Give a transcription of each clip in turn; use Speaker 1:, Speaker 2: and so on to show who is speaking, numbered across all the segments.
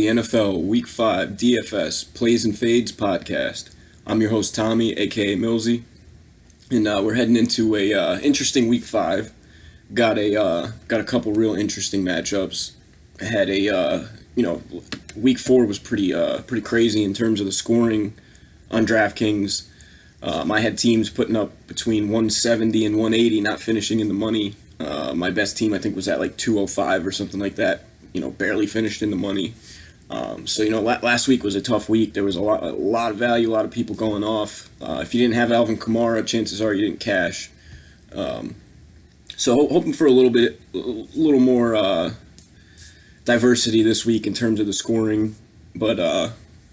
Speaker 1: the NFL Week 5 DFS Plays and Fades podcast. I'm your host Tommy, aka Millsy, and we're heading into a interesting Week 5. Got a couple real interesting matchups. Had Week 4 was pretty crazy in terms of the scoring on Draftkings. I had teams putting up between 170 and 180, not finishing in the money. My best team, I think, was at like 205 or something like that. Barely finished in the money. Last week was a tough week. There was a lot of value, a lot of people going off. If you didn't have Alvin Kamara, chances are you didn't cash. So hoping for a little more diversity this week in terms of the scoring. But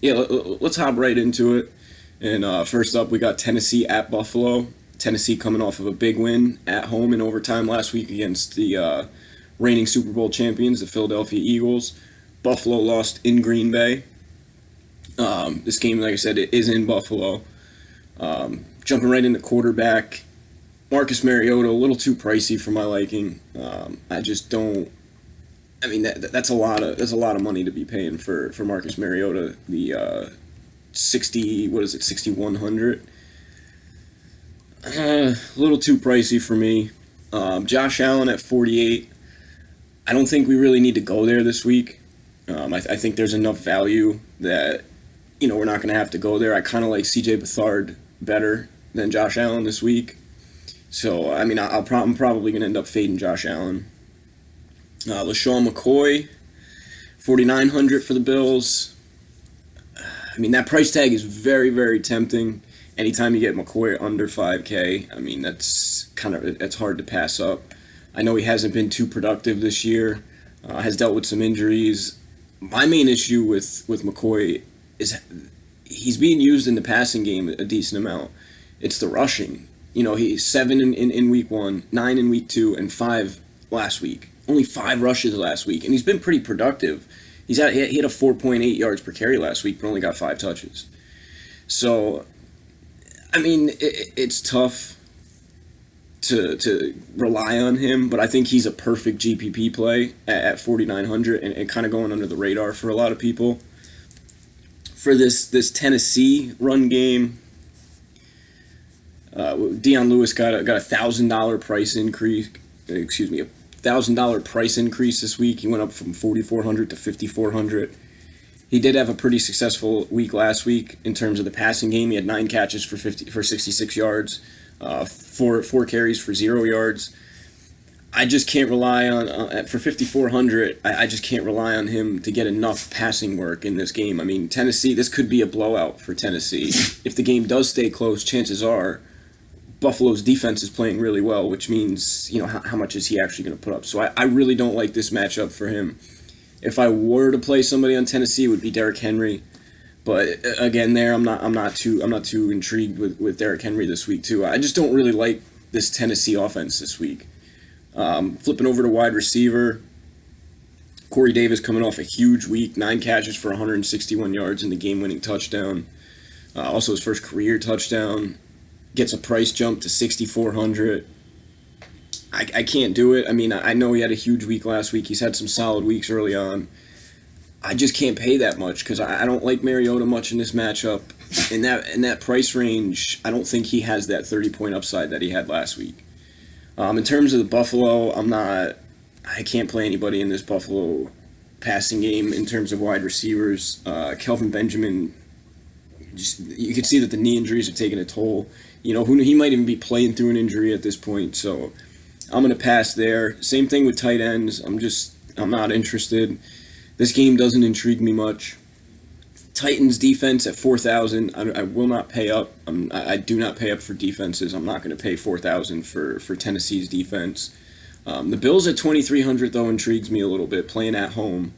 Speaker 1: let's hop right into it. And first up, we got Tennessee at Buffalo. Tennessee coming off of a big win at home in overtime last week against the reigning Super Bowl champions, the Philadelphia Eagles. Buffalo lost in Green Bay. This game, like I said, it is in Buffalo. Jumping right into quarterback, Marcus Mariota, a little too pricey for my liking. I just don't. I mean, that's a lot of money to be paying for Marcus Mariota. The 6,100. A little too pricey for me. Josh Allen at 48. I don't think we really need to go there this week. I think there's enough value that, we're not going to have to go there. I kind of like C.J. Beathard better than Josh Allen this week. So, I mean, I'm probably going to end up fading Josh Allen. LaShawn McCoy, 4,900 for the Bills. I mean, that price tag is very, very tempting. Anytime you get McCoy under 5K, I mean, that's hard to pass up. I know he hasn't been too productive this year, has dealt with some injuries. My main issue with McCoy is he's being used in the passing game a decent amount. It's the rushing. He's 7 in week 1, 9 in week 2, and 5 last week. Only 5 rushes last week, and he's been pretty productive. He had a 4.8 yards per carry last week, but only got 5 touches. So, I mean, it's tough to rely on him, but I think he's a perfect GPP play at 4,900 and kind of going under the radar for a lot of people. For this Tennessee run game, Deion Lewis got a $1,000 price increase. $1,000 price increase this week. He went up from 4,400 to 5,400. He did have a pretty successful week last week in terms of the passing game. He had 9 catches for 66 yards, 4 carries for 0 yards. I just can't rely on for 5,400. I just can't rely on him to get enough passing work in this game. I mean, Tennessee, this could be a blowout for Tennessee. If the game does stay close, chances are Buffalo's defense is playing really well, which means, how much is he actually going to put up? So I really don't like this matchup for him. If I were to play somebody on Tennessee, it would be Derrick Henry. But again, I'm not too intrigued with Derrick Henry this week too. I just don't really like this Tennessee offense this week. Flipping over to wide receiver, Corey Davis coming off a huge week, 9 catches for 161 yards and the game-winning touchdown. Also his first career touchdown. Gets a price jump to 6,400. I can't do it. I mean, I know he had a huge week last week. He's had some solid weeks early on. I just can't pay that much because I don't like Mariota much in this matchup. In that price range, I don't think he has that 30-point upside that he had last week. In terms of the Buffalo, I can't play anybody in this Buffalo passing game in terms of wide receivers. Kelvin Benjamin, you can see that the knee injuries have taken a toll. He might even be playing through an injury at this point, so I'm going to pass there. Same thing with tight ends. I'm not interested. This game doesn't intrigue me much. Titans defense at 4,000. I will not pay up. I do not pay up for defenses. I'm not going to pay 4,000 for Tennessee's defense. The Bills at 2,300 though intrigues me a little bit. Playing at home.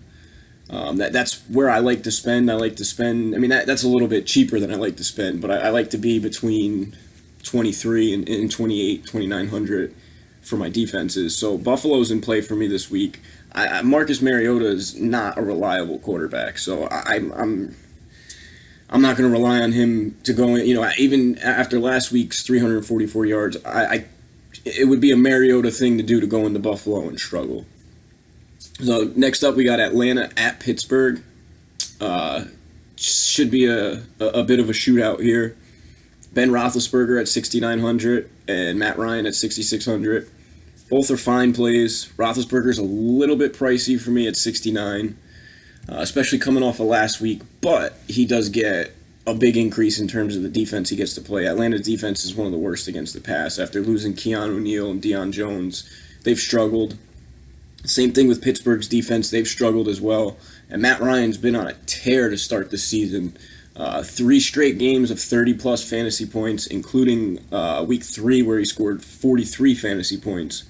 Speaker 1: That's where I like to spend. I mean, that's a little bit cheaper than I like to spend, but I like to be between 23 and 28, 2,900 for my defenses. So Buffalo's in play for me this week. Marcus Mariota is not a reliable quarterback, so I'm not going to rely on him to go in. Even after last week's 344 yards, it would be a Mariota thing to do to go into Buffalo and struggle. So next up, we got Atlanta at Pittsburgh. Should be a bit of a shootout here. Ben Roethlisberger at 6,900 and Matt Ryan at 6,600. Both are fine plays. Roethlisberger's a little bit pricey for me at 69, especially coming off of last week, but he does get a big increase in terms of the defense he gets to play. Atlanta's defense is one of the worst against the pass. After losing Keanu Neal and Deion Jones, they've struggled. Same thing with Pittsburgh's defense. They've struggled as well. And Matt Ryan's been on a tear to start the season. 3 straight games of 30-plus fantasy points, including week 3 where he scored 43 fantasy points.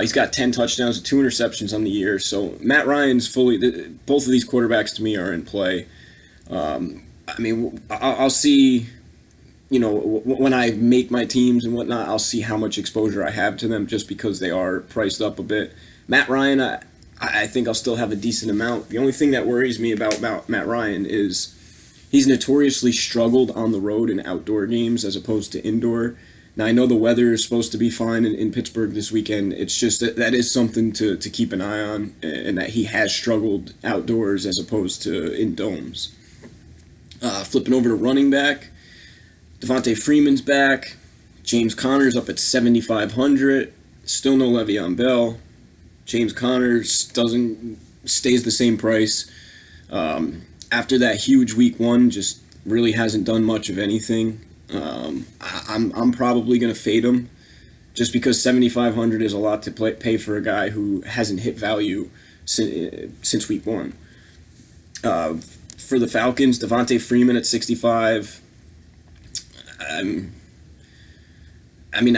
Speaker 1: He's got 10 touchdowns and 2 interceptions on the year. So Matt Ryan's both of these quarterbacks to me are in play. I'll see, when I make my teams and whatnot, I'll see how much exposure I have to them just because they are priced up a bit. Matt Ryan, I think I'll still have a decent amount. The only thing that worries me about Matt Ryan is he's notoriously struggled on the road in outdoor games as opposed to indoor. Now, I know the weather is supposed to be fine in Pittsburgh this weekend. It's just that is something to keep an eye on, and that he has struggled outdoors as opposed to in domes. Flipping over to running back, Devontae Freeman's back. James Conner's up at 7,500. Still no Le'Veon Bell. James Conner stays the same price. After that huge week 1, just really hasn't done much of anything. I'm probably going to fade him just because 7,500 is a lot to pay for a guy who hasn't hit value since week 1. For the Falcons, Devontae Freeman at 65. I'm going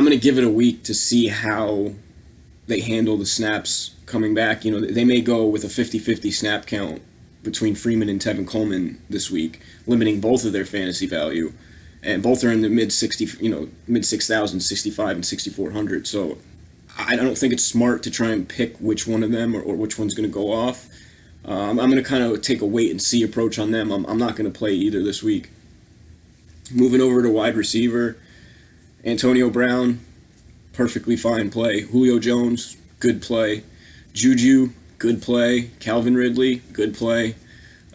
Speaker 1: to give it a week to see how they handle the snaps coming back. They may go with a 50-50 snap count between Freeman and Tevin Coleman this week, limiting both of their fantasy value, and both are in the mid 6,000, 65 and 6,400. So I don't think it's smart to try and pick which one of them or which one's going to go off. I'm going to kind of take a wait and see approach on them. I'm not going to play either this week. Moving over to wide receiver, Antonio Brown, perfectly fine play. Julio Jones, good play. Juju, good play. Calvin Ridley, good play.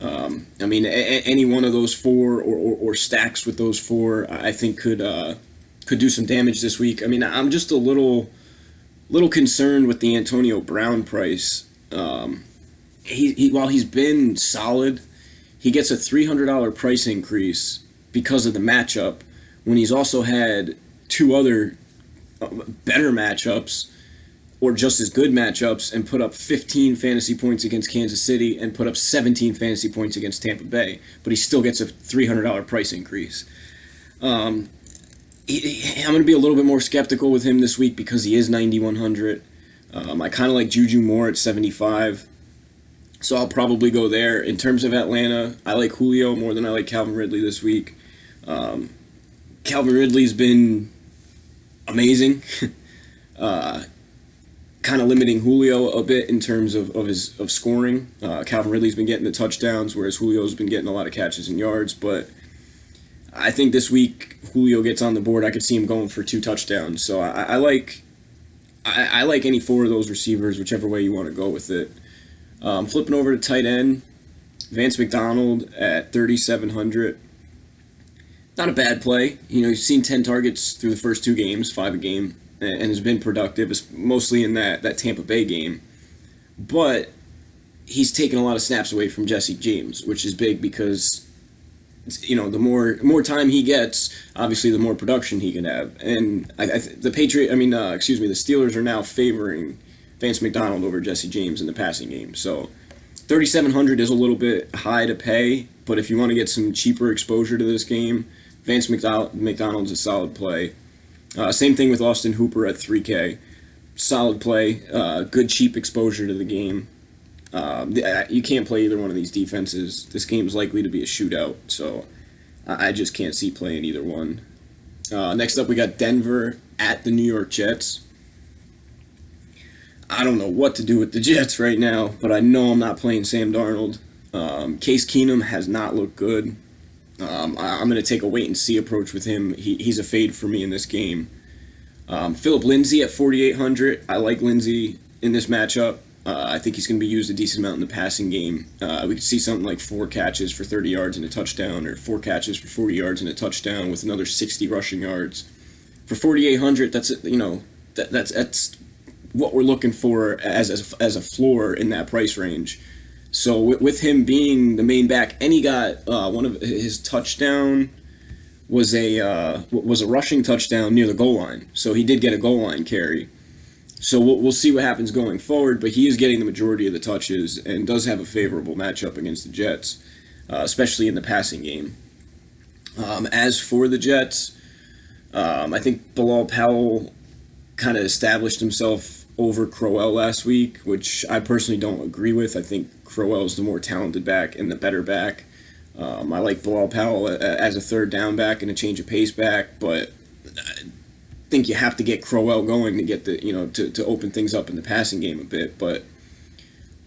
Speaker 1: Any one of those 4 or stacks with those 4, I think could do some damage this week. I'm just a little concerned with the Antonio Brown price. While he's been solid, he gets a $300 price increase because of the matchup, when he's also had 2 other better matchups or just as good matchups and put up 15 fantasy points against Kansas City and put up 17 fantasy points against Tampa Bay, but he still gets a $300 price increase. I'm going to be a little bit more skeptical with him this week because he is 9,100. I kind of like Juju more at 75. So I'll probably go there. In terms of Atlanta, I like Julio more than I like Calvin Ridley this week. Calvin Ridley's been amazing. Kind of limiting Julio a bit in terms of scoring. Calvin Ridley's been getting the touchdowns, whereas Julio's been getting a lot of catches and yards. But I think this week Julio gets on the board. I could see him going for 2 touchdowns. So I like any 4 of those receivers, whichever way you want to go with it. Flipping over to tight end, Vance McDonald at 3,700. Not a bad play. He's seen 10 targets through the first 2 games, 5 a game, and has been productive, mostly in that Tampa Bay game. But he's taken a lot of snaps away from Jesse James, which is big because the more time he gets, obviously the more production he can have. And the Steelers are now favoring Vance McDonald over Jesse James in the passing game. So 3,700 is a little bit high to pay, but if you want to get some cheaper exposure to this game, Vance McDonald's a solid play. Same thing with Austin Hooper at 3K. Solid play, good cheap exposure to the game. You can't play either one of these defenses. This game is likely to be a shootout, so I just can't see playing either one. Next up, we got Denver at the New York Jets. I don't know what to do with the Jets right now, but I know I'm not playing Sam Darnold. Case Keenum has not looked good. I'm going to take a wait-and-see approach with him. He's a fade for me in this game. Philip Lindsay at 4,800. I like Lindsay in this matchup. I think he's going to be used a decent amount in the passing game. We could see something like 4 catches for 30 yards and a touchdown, or 4 catches for 40 yards and a touchdown with another 60 rushing yards. For 4,800, that's that's what we're looking for as a floor in that price range. So with him being the main back, and he got one of his touchdown was a rushing touchdown near the goal line. So he did get a goal line carry. So we'll see what happens going forward, but he is getting the majority of the touches and does have a favorable matchup against the Jets, especially in the passing game. As for the Jets, I think Bilal Powell kind of established himself over Crowell last week, which I personally don't agree with. I think Crowell is the more talented back and the better back. I like Bilal Powell as a third down back and a change of pace back, but I think you have to get Crowell going to get to open things up in the passing game a bit. But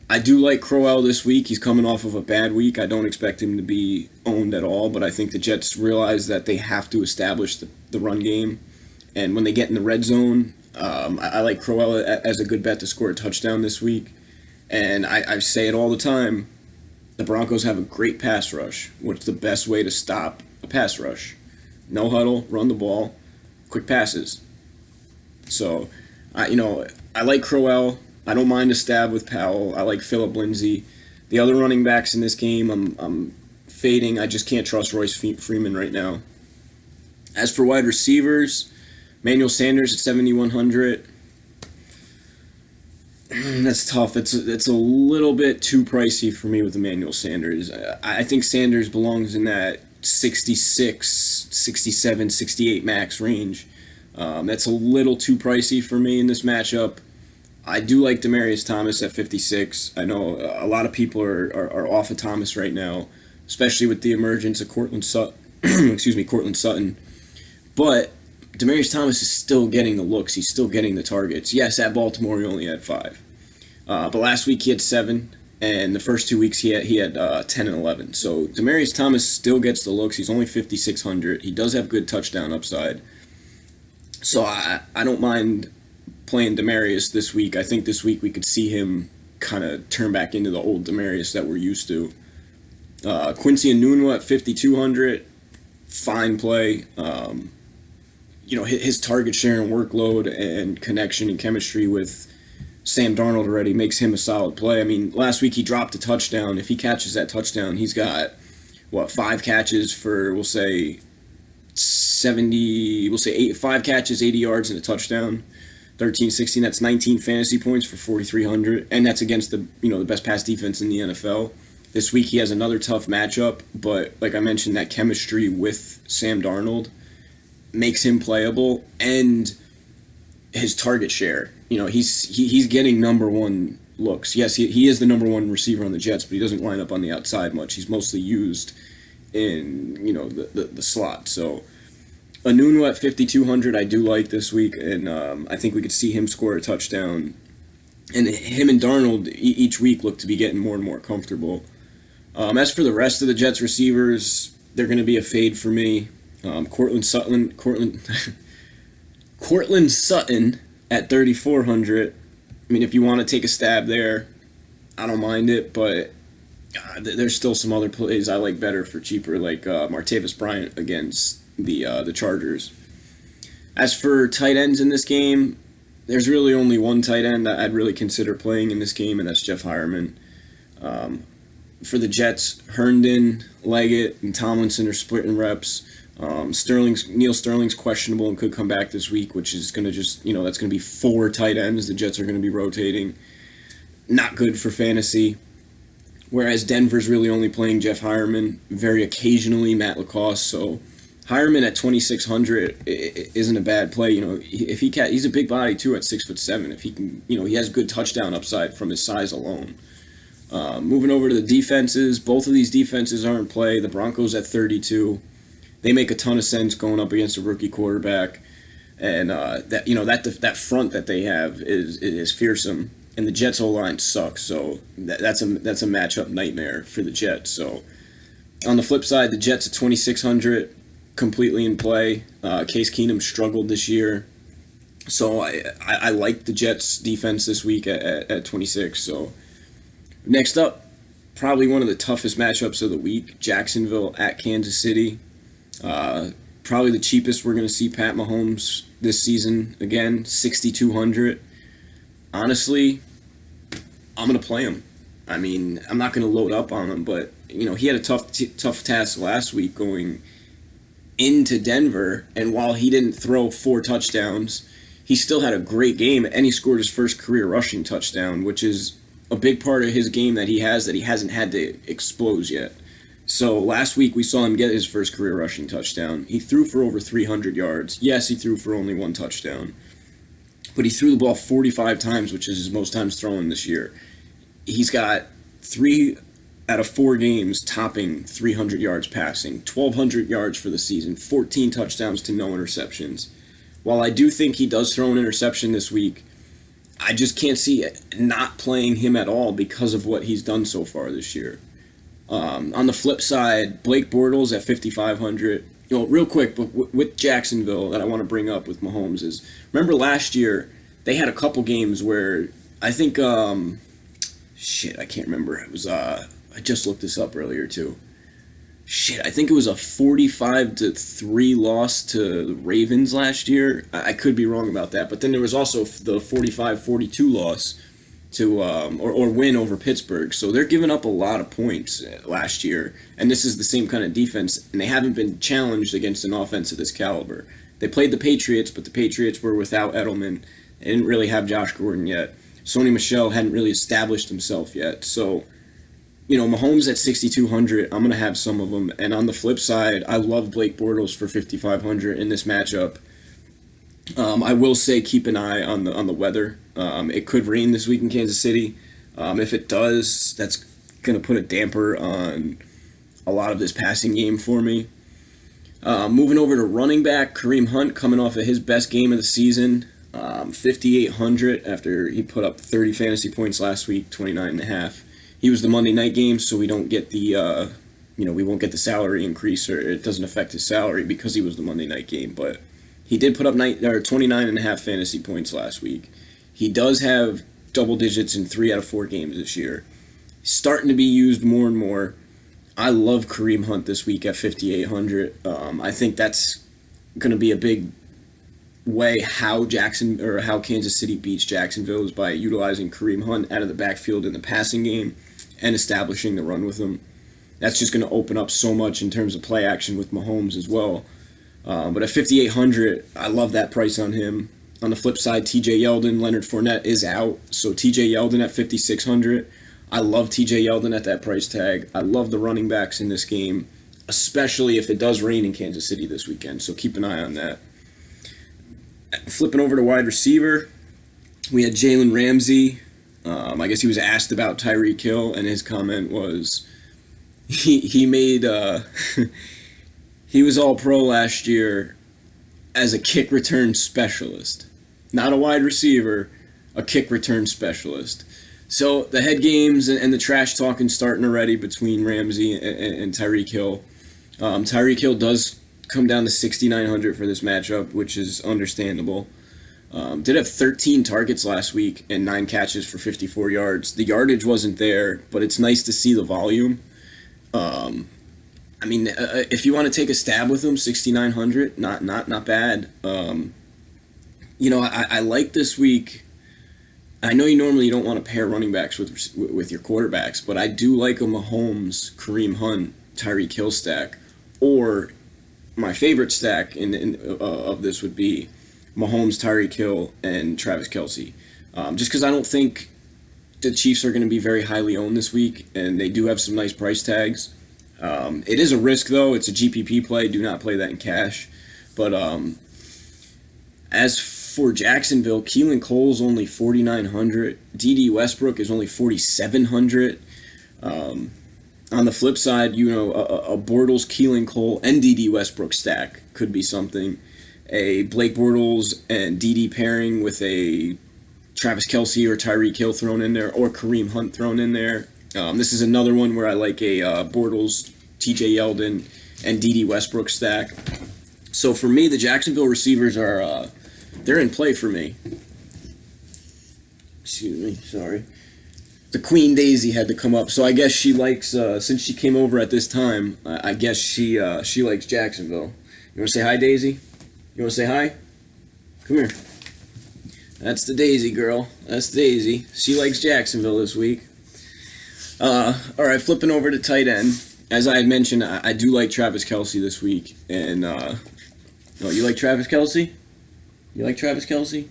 Speaker 1: I do like Crowell this week. He's coming off of a bad week. I don't expect him to be owned at all, but I think the Jets realize that they have to establish the run game. And when they get in the red zone, I like Crowell as a good bet to score a touchdown this week. And I say it all the time, the Broncos have a great pass rush. What's the best way to stop a pass rush? No huddle, run the ball, quick passes. So, I like Crowell. I don't mind a stab with Powell. I like Phillip Lindsay. The other running backs in this game, I'm fading. I just can't trust Royce Freeman right now. As for wide receivers, Manuel Sanders at 7,100. That's tough. It's a little bit too pricey for me with Emmanuel Sanders. I think Sanders belongs in that 66, 67, 68 max range. That's a little too pricey for me in this matchup. I do like Demaryius Thomas at 56. I know a lot of people are off of Thomas right now, especially with the emergence of Courtland Sutton. But Demaryius Thomas is still getting the looks. He's still getting the targets. Yes, at Baltimore he only had 5. But last week he had 7, and the first 2 weeks he had 10 and 11. So Demaryius Thomas still gets the looks. He's only 5,600. He does have good touchdown upside. So I don't mind playing Demaryius this week. I think this week we could see him kind of turn back into the old Demaryius that we're used to. Quincy Enunwa at 5,200. Fine play. His target share and workload and connection and chemistry with Sam Darnold already makes him a solid play. I mean, last week he dropped a touchdown. If he catches that touchdown, he's got, 5 catches for, we'll say 5 catches, 80 yards and a touchdown. 13, 16, that's 19 fantasy points for 4,300. And that's against the best pass defense in the NFL. This week he has another tough matchup, but like I mentioned, that chemistry with Sam Darnold makes him playable, and his target share. He's getting number 1 looks. Yes, he is the number 1 receiver on the Jets, but he doesn't line up on the outside much. He's mostly used in the slot. So Enunwa at 5,200 I do like this week, and I think we could see him score a touchdown. And him and Darnold each week look to be getting more and more comfortable. As for the rest of the Jets receivers, they're going to be a fade for me. Courtland Sutton at 3,400. I mean, if you want to take a stab there, I don't mind it, but there's still some other plays I like better for cheaper, like Martavis Bryant against the Chargers. As for tight ends in this game, there's really only one tight end that I'd really consider playing in this game, and that's Jeff Hireman. For the Jets, Herndon, Leggett, and Tomlinson are splitting reps. Neil Sterling's questionable and could come back this week, which is going to just, that's going to be 4 tight ends the Jets are going to be rotating. Not good for fantasy. Whereas Denver's really only playing Jeff Hireman, very occasionally Matt Lacoste. So Hireman at 2,600 isn't a bad play. If he's a big body too at 6'7". If he can, he has good touchdown upside from his size alone. Moving over to the defenses, both of these defenses are in play. The Broncos at 32. They make a ton of sense going up against a rookie quarterback, and that front that they have is fearsome, and the Jets' O-line sucks. So that's a matchup nightmare for the Jets. So on the flip side, the Jets at 2,600 completely in play. Case Keenum struggled this year. So I like the Jets defense this week at 26. So next up, probably one of the toughest matchups of the week, Jacksonville at Kansas City. Probably the cheapest we're going to see Pat Mahomes this season again, 6,200. Honestly, I'm going to play him. I mean, I'm not going to load up on him, but he had a tough task last week going into Denver, and while he didn't throw 4 touchdowns, he still had a great game, and he scored his first career rushing touchdown, which is a big part of his game that he hasn't had to expose yet. So last week we saw him get his first career rushing touchdown. He threw for over 300 yards. Yes, he threw for only 1 touchdown, but he threw the ball 45 times, which is his most times thrown this year. He's got 3 out of 4 games topping 300 yards passing, 1,200 yards for the season, 14 touchdowns to no interceptions. While I do think he does throw an interception this week, I just can't see it not playing him at all because of what he's done so far this year. On the flip side, Blake Bortles at 5,500. Real quick, but with Jacksonville that I want to bring up with Mahomes is, remember last year they had a couple games where I think I can't remember. It was I just looked this up earlier too. I think it was a 45-3 loss to the Ravens last year. I could be wrong about that, but then there was also the 45-42 loss to or win over Pittsburgh. So they're giving up a lot of points last year, and this is the same kind of defense, and they haven't been challenged against an offense of this caliber. They played the Patriots, but the Patriots were without Edelman. They didn't really have Josh Gordon yet. Sony Michel hadn't really established himself yet. So, Mahomes at 6,200, I'm going to have some of them. And on the flip side, I love Blake Bortles for 5,500 in this matchup. I will say keep an eye on the weather. It could rain this week in Kansas City. If it does, that's going to put a damper on a lot of this passing game for me. Moving over to running back, Kareem Hunt coming off of his best game of the season. 5,800 after he put up 30 fantasy points last week, 29.5. He was the Monday night game, so we don't get the, we won't get the salary increase, or it doesn't affect his salary because he was the Monday night game. But he did put up 29.5 fantasy points last week. He does have double digits in 3 out of 4 games this year. He's starting to be used more and more. I love Kareem Hunt this week at 5,800. I think that's going to be a big way how Kansas City beats Jacksonville is by utilizing Kareem Hunt out of the backfield in the passing game and establishing the run with him. That's just going to open up so much in terms of play action with Mahomes as well. But at 5,800, I love that price on him. On the flip side, TJ Yeldon, Leonard Fournette is out. So TJ Yeldon at 5,600. I love TJ Yeldon at that price tag. I love the running backs in this game, especially if it does rain in Kansas City this weekend. So keep an eye on that. Flipping over to wide receiver, we had Jalen Ramsey. I guess he was asked about Tyreek Hill, and his comment was he made he was all pro last year as a kick return specialist, not a wide receiver, a kick return specialist. So the head games and the trash talking starting already between Ramsey and Tyreek Hill. Tyreek Hill does come down to 6,900 for this matchup, which is understandable. Did have 13 targets last week and 9 catches for 54 yards. The yardage wasn't there, but it's nice to see the volume. If you want to take a stab with him, 6,900, not bad. I like this week. I know you normally don't want to pair running backs with your quarterbacks, but I do like a Mahomes, Kareem Hunt, Tyreek Hill stack, or my favorite stack of this would be Mahomes, Tyreek Hill, and Travis Kelce. Just because I don't think the Chiefs are going to be very highly owned this week, and they do have some nice price tags. It is a risk, though. It's a GPP play. Do not play that in cash. But as for Jacksonville, Keelan Cole's only 4,900. D.D. Westbrook is only 4,700. On the flip side, a Bortles, Keelan Cole, and D.D. Westbrook stack could be something. A Blake Bortles and D.D. pairing with a Travis Kelce or Tyreek Hill thrown in there, or Kareem Hunt thrown in there. This is another one where I like a Bortles, T.J. Yeldon, and D.D. Westbrook stack. So for me, the Jacksonville receivers are they're in play for me. Excuse me, sorry. The Queen Daisy had to come up, so I guess she likes. Since she came over at this time, I guess she likes Jacksonville. You want to say hi, Daisy? You want to say hi? Come here. That's the Daisy girl. That's Daisy. She likes Jacksonville this week. All right, flipping over to tight end. As I had mentioned, I do like Travis Kelce this week, and oh, you like Travis Kelce? You like Travis Kelce?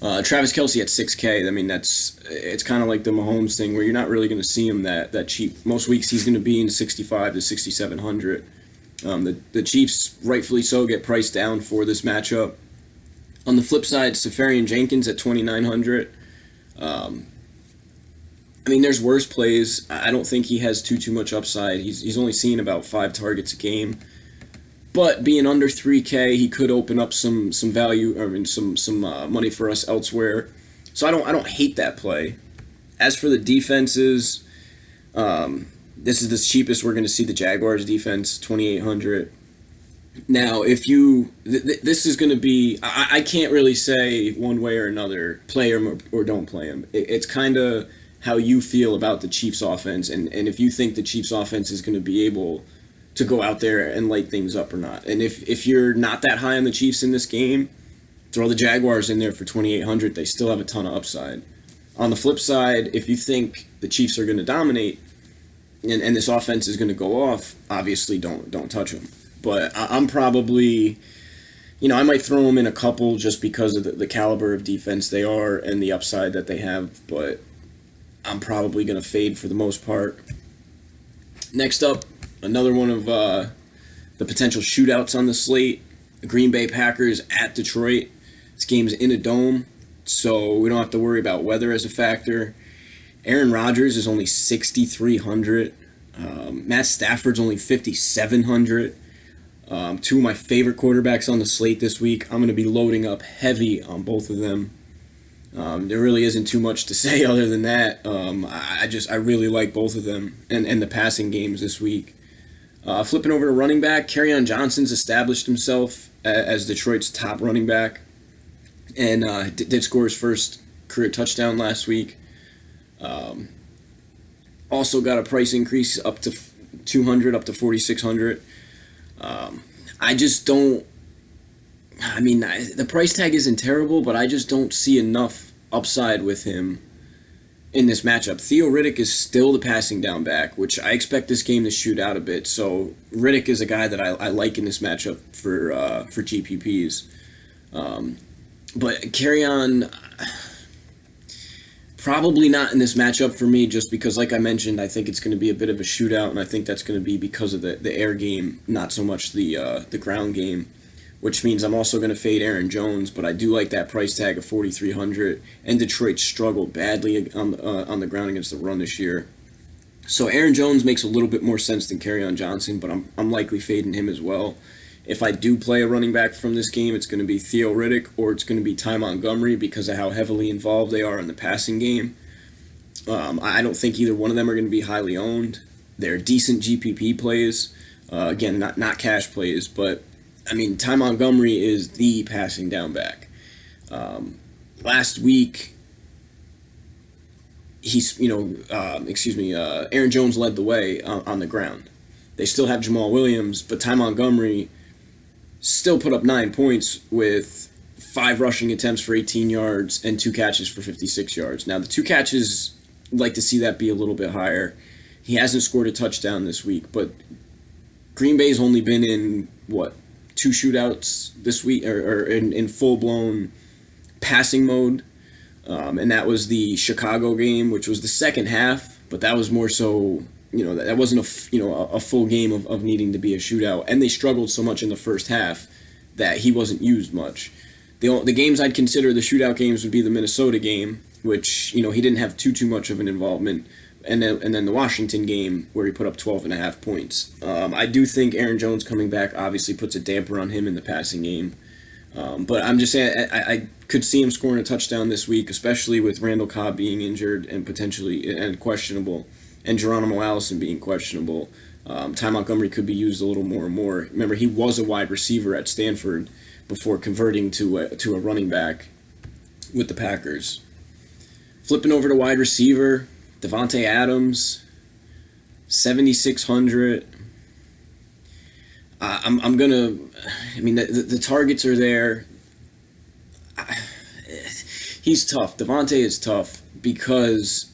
Speaker 1: Travis Kelce at 6K. I mean, it's kind of like the Mahomes thing where you're not really going to see him that cheap. Most weeks he's going to be in 65 to 6,700. The Chiefs, rightfully so, get priced down for this matchup. On the flip side, Safarian Jenkins at 2,900. I mean, there's worse plays. I don't think he has too much upside. He's only seeing about 5 targets a game. But being under 3K, he could open up some value, I mean, some money for us elsewhere. So I don't hate that play. As for the defenses, this is the cheapest we're going to see the Jaguars defense, 2,800. Now, if you, this is going to be, I can't really say one way or another, play him or don't play him. It's kind of how you feel about the Chiefs offense, and if you think the Chiefs offense is going to be able to go out there and light things up or not. And if you're not that high on the Chiefs in this game, throw the Jaguars in there for 2,800. They still have a ton of upside. On the flip side, if you think the Chiefs are going to dominate and this offense is going to go off, obviously don't touch them. But I'm probably, I might throw them in a couple just because of the caliber of defense they are and the upside that they have. But I'm probably going to fade for the most part. Next up, another one of the potential shootouts on the slate. The Green Bay Packers at Detroit. This game's in a dome, so we don't have to worry about weather as a factor. Aaron Rodgers is only 6,300. Matt Stafford's only 5,700. Two of my favorite quarterbacks on the slate this week. I'm going to be loading up heavy on both of them. There really isn't too much to say other than that. I really like both of them and the passing games this week. Flipping over to running back, Kerryon Johnson's established himself as Detroit's top running back, and did score his first career touchdown last week. Also got a price increase up to 200, up to 4,600. I just don't. I mean, the price tag isn't terrible, but I just don't see enough upside with him in this matchup. Theo Riddick is still the passing down back, which I expect this game to shoot out a bit. So Riddick is a guy that I like in this matchup for GPPs. But Kerryon, probably not in this matchup for me, just because, like I mentioned, I think it's going to be a bit of a shootout, and I think that's going to be because of the air game, not so much the ground game. Which means I'm also going to fade Aaron Jones, but I do like that price tag of 4,300. And Detroit struggled badly on the ground against the run this year. So Aaron Jones makes a little bit more sense than Kerryon Johnson, but I'm likely fading him as well. If I do play a running back from this game, it's going to be Theo Riddick or it's going to be Ty Montgomery because of how heavily involved they are in the passing game. I don't think either one of them are going to be highly owned. They're decent GPP plays. Again, not cash plays, but I mean, Ty Montgomery is the passing down back. Last week, Aaron Jones led the way on the ground. They still have Jamal Williams, but Ty Montgomery still put up 9 points with 5 rushing attempts for 18 yards and 2 catches for 56 yards. Now, the 2 catches, I'd like to see that be a little bit higher. He hasn't scored a touchdown this week, but Green Bay's only been in, 2 shootouts this week, or in full-blown passing mode, and that was the Chicago game, which was the second half, but that was more so, that wasn't a full game of needing to be a shootout, and they struggled so much in the first half that he wasn't used much. The games I'd consider the shootout games would be the Minnesota game, which, he didn't have too much of an involvement, and then the Washington game where he put up 12.5 points. I do think Aaron Jones coming back obviously puts a damper on him in the passing game. But I'm just saying I could see him scoring a touchdown this week, especially with Randall Cobb being injured and potentially and questionable, and Geronimo Allison being questionable. Ty Montgomery could be used a little more and more. Remember, he was a wide receiver at Stanford before converting to a running back with the Packers. Flipping over to wide receiver, Davante Adams, 7,600. I'm gonna. I mean, the targets are there. He's tough. Davante is tough because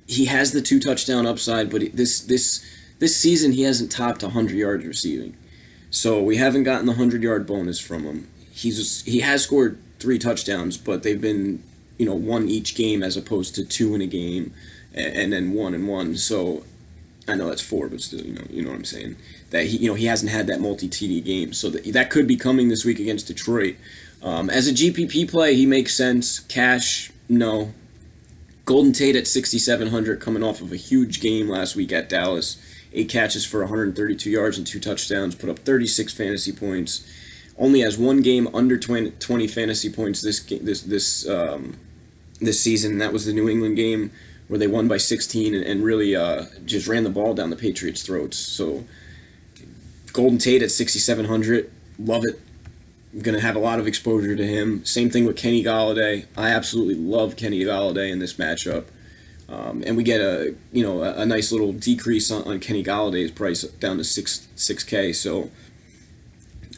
Speaker 1: he has the 2 touchdown upside, but this season he hasn't topped 100 yards receiving. So we haven't gotten the 100-yard bonus from him. He has scored 3 touchdowns, but they've been, 1 each game as opposed to 2 in a game, and then 1 and 1. So I know that's 4, but still, you know what I'm saying. That he hasn't had that multi-TD game, so that could be coming this week against Detroit. As a GPP play, he makes sense. Cash, no. Golden Tate at 6,700, coming off of a huge game last week at Dallas. 8 catches for 132 yards and 2 touchdowns, put up 36 fantasy points. Only has 1 game under 20 fantasy points this season. That was the New England game where they won by 16 and really just ran the ball down the Patriots' throats. So Golden Tate at 6,700, love it. I'm going to have a lot of exposure to him. Same thing with Kenny Golladay. I absolutely love Kenny Golladay in this matchup. And we get a nice little decrease on Kenny Galladay's price down to 6K. So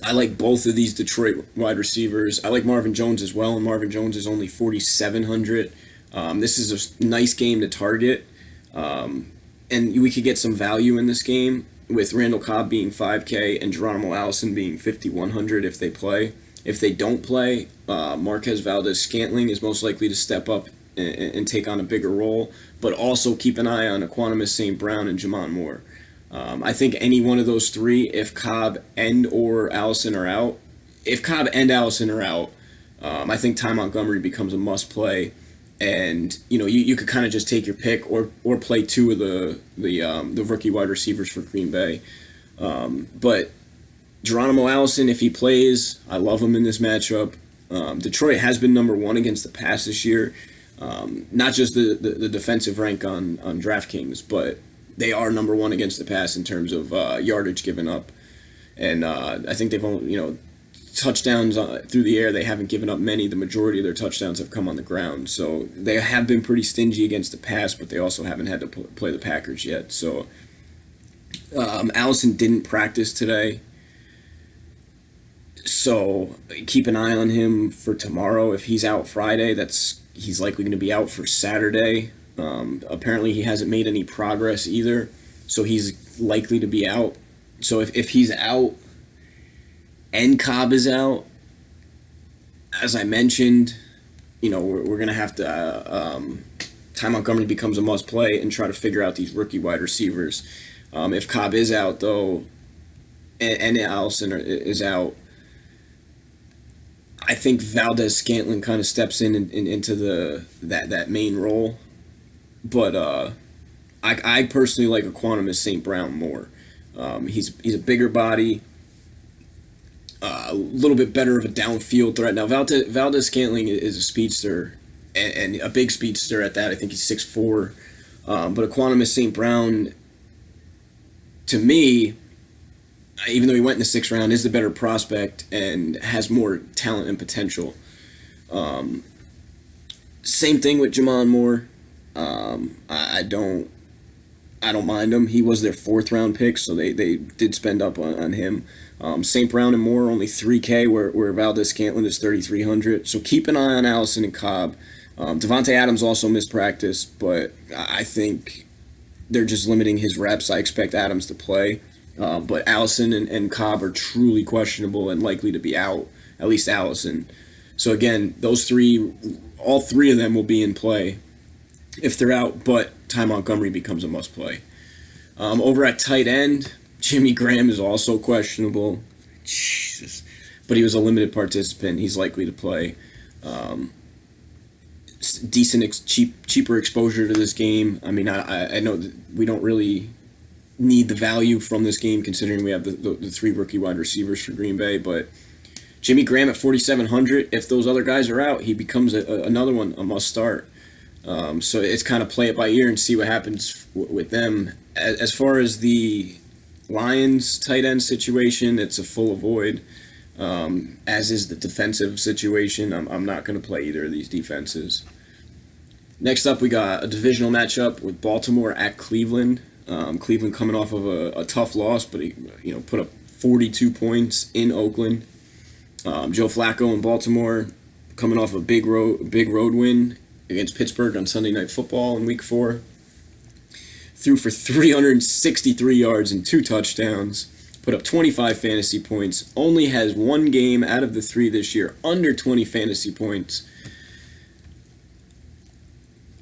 Speaker 1: I like both of these Detroit wide receivers. I like Marvin Jones as well, and Marvin Jones is only 4,700. This is a nice game to target, and we could get some value in this game with Randall Cobb being 5K and Geronimo Allison being 5,100 if they play. If they don't play, Marquez Valdez-Scantling is most likely to step up and take on a bigger role, but also keep an eye on Equanimus St. Brown and Jamon Moore. I think any one of those 3, if Cobb and or Allison are out, I think Ty Montgomery becomes a must play, and you could kind of just take your pick or play 2 of the rookie wide receivers for Green Bay. But Geronimo Allison, if he plays, I love him in this matchup. Detroit has been number 1 against the pass this year. Not just the defensive rank on DraftKings, but they are number 1 against the pass in terms of yardage given up. And I think they've only, touchdowns through the air, they haven't given up many. The majority of their touchdowns have come on the ground. So they have been pretty stingy against the pass, but they also haven't had to play the Packers yet. So Allison didn't practice today. So keep an eye on him for tomorrow. If he's out Friday, he's likely going to be out for Saturday. Apparently he hasn't made any progress either, so he's likely to be out. So if he's out and Cobb is out, as I mentioned, we're going to have to Ty Montgomery becomes a must play and try to figure out these rookie wide receivers. If Cobb is out though, and Allison is out, I think Valdez-Scantling kind of steps into that main role. But I personally like Equanimus St. Brown more. He's a bigger body, a little bit better of a downfield threat. Now Valdez-Scantling is a speedster, and a big speedster at that. I think he's 6'4". But Equanimus St. Brown, to me, even though he went in the 6th round, is the better prospect and has more talent and potential. Same thing with Jamon Moore. I don't mind him. He was their 4th round pick, so they did spend up on him. St. Brown and Moore only 3K, where Valdez-Scantling is 3,300. So keep an eye on Allison and Cobb. Davante Adams also missed practice, but I think they're just limiting his reps. I expect Adams to play. But Allison and Cobb are truly questionable and likely to be out, at least Allison. So again, all 3 of them will be in play if they're out, but Ty Montgomery becomes a must play. Over at tight end, Jimmy Graham is also questionable. Jesus. But he was a limited participant. He's likely to play. Decent, cheaper exposure to this game. I mean, I know that we don't really need the value from this game considering we have the 3 rookie wide receivers for Green Bay, but Jimmy Graham at 4,700, if those other guys are out, he becomes another one, a must start. So it's kind of play it by ear and see what happens with them. As far as the Lions tight end situation, it's a full avoid. as is the defensive situation. I'm not going to play either of these defenses. Next up, we got a divisional matchup with Baltimore at Cleveland. Cleveland coming off of a tough loss, but he put up 42 points in Oakland. Joe Flacco in Baltimore coming off a big road win against Pittsburgh on Sunday Night Football in Week 4. Threw for 363 yards and 2 touchdowns. Put up 25 fantasy points. Only has one game out of the 3 this year under 20 fantasy points.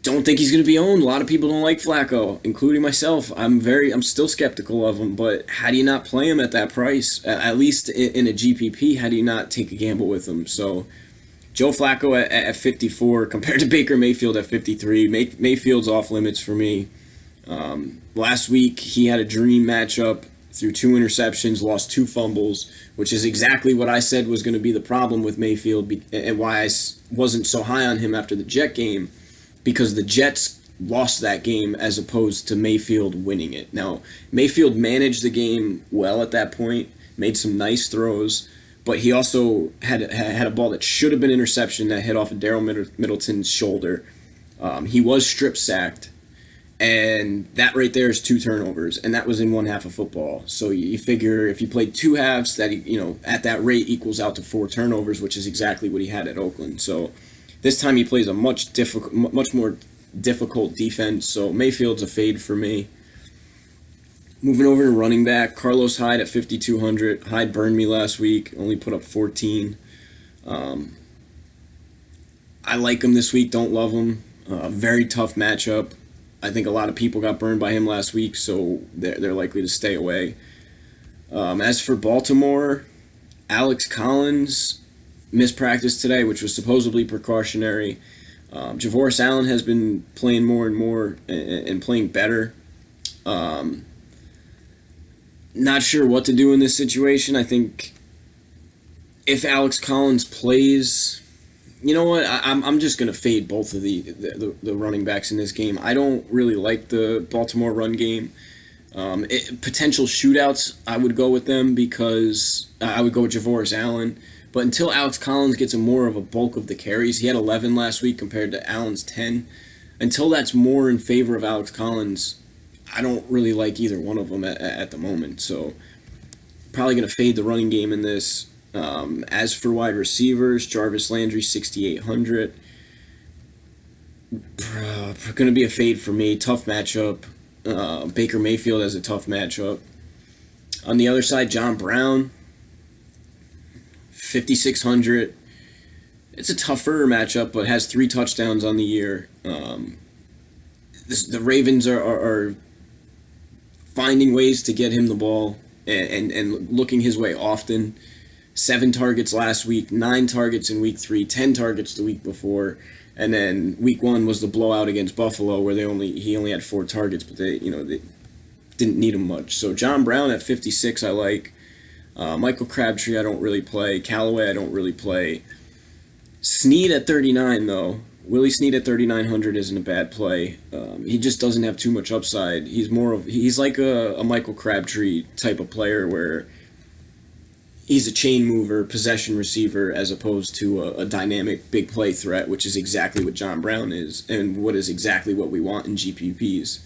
Speaker 1: Don't think he's going to be owned. A lot of people don't like Flacco, including myself. I'm still skeptical of him, but how do you not play him at that price? At least in a GPP, how do you not take a gamble with him? So Joe Flacco at 54 compared to Baker Mayfield at 53. Mayfield's off limits for me. Last week, he had a dream matchup, threw 2 interceptions, lost 2 fumbles, which is exactly what I said was going to be the problem with Mayfield and why I wasn't so high on him after the Jet game. Because the Jets lost that game as opposed to Mayfield winning it. Now, Mayfield managed the game well at that point, made some nice throws, but he also had a ball that should have been interception that hit off of Darrell Middleton's shoulder. He was strip sacked, and that right there is 2 turnovers, and that was in one half of football. So you figure if you played 2 halves, that at that rate equals out to 4 turnovers, which is exactly what he had at Oakland. So this time he plays a much more difficult defense, so Mayfield's a fade for me. Moving over to running back, Carlos Hyde at 5,200. Hyde burned me last week, only put up 14. I like him this week, don't love him. Very tough matchup. I think a lot of people got burned by him last week, so they're likely to stay away. As for Baltimore, Alex Collins missed practice today, which was supposedly precautionary. Javoris Allen has been playing more and more and playing better. Not sure what to do in this situation. I think if Alex Collins plays, you know what? I'm just gonna fade both of the running backs in this game. I don't really like the Baltimore run game. Potential shootouts, I would go with them because I would go with Javoris Allen. But until Alex Collins gets more of a bulk of the carries, he had 11 last week compared to Allen's 10. Until that's more in favor of Alex Collins, I don't really like either one of them at the moment. So probably going to fade the running game in this. As for wide receivers, Jarvis Landry, 6,800. Going to be a fade for me. Tough matchup. Baker Mayfield has a tough matchup. On the other side, John Brown, 5,600. It's a tougher matchup, but has 3 touchdowns on the year. The Ravens are finding ways to get him the ball and looking his way often. 7 targets last week, 9 targets in week 3, 10 targets the week before, and then week 1 was the blowout against Buffalo where he only had 4 targets, but they didn't need him much. So John Brown at 56, I like. Michael Crabtree, I don't really play. Callaway, I don't really play. Snead at 39, though. Willie Snead at 3,900 isn't a bad play. He just doesn't have too much upside. He's like a Michael Crabtree type of player where he's a chain mover, possession receiver, as opposed to a dynamic big play threat, which is exactly what John Brown is, and what is exactly what we want in GPPs.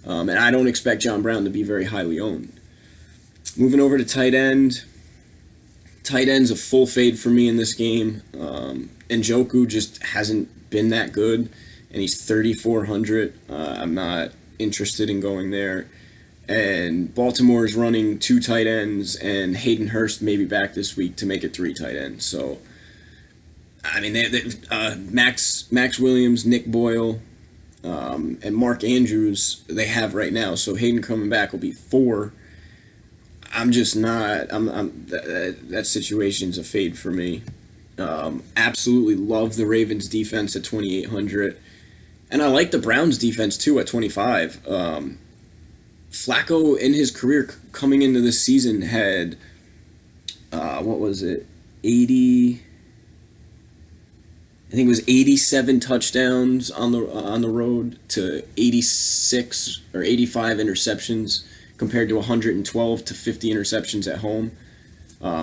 Speaker 1: And I don't expect John Brown to be very highly owned. Moving over to tight end. Tight end's a full fade for me in this game. Njoku just hasn't been that good, and he's 3,400. I'm not interested in going there. And Baltimore is running 2 tight ends, and Hayden Hurst may be back this week to make it 3 tight ends. So, I mean, Max Williams, Nick Boyle, and Mark Andrews they have right now. So Hayden coming back will be 4. I'm just not. That situation's a fade for me. Absolutely love the Ravens defense at 2,800, and I like the Browns defense too at 25. Flacco in his career coming into this season had 80. I think it was 87 touchdowns on the road to 86 or 85 interceptions, compared to 112 to 50 interceptions at home.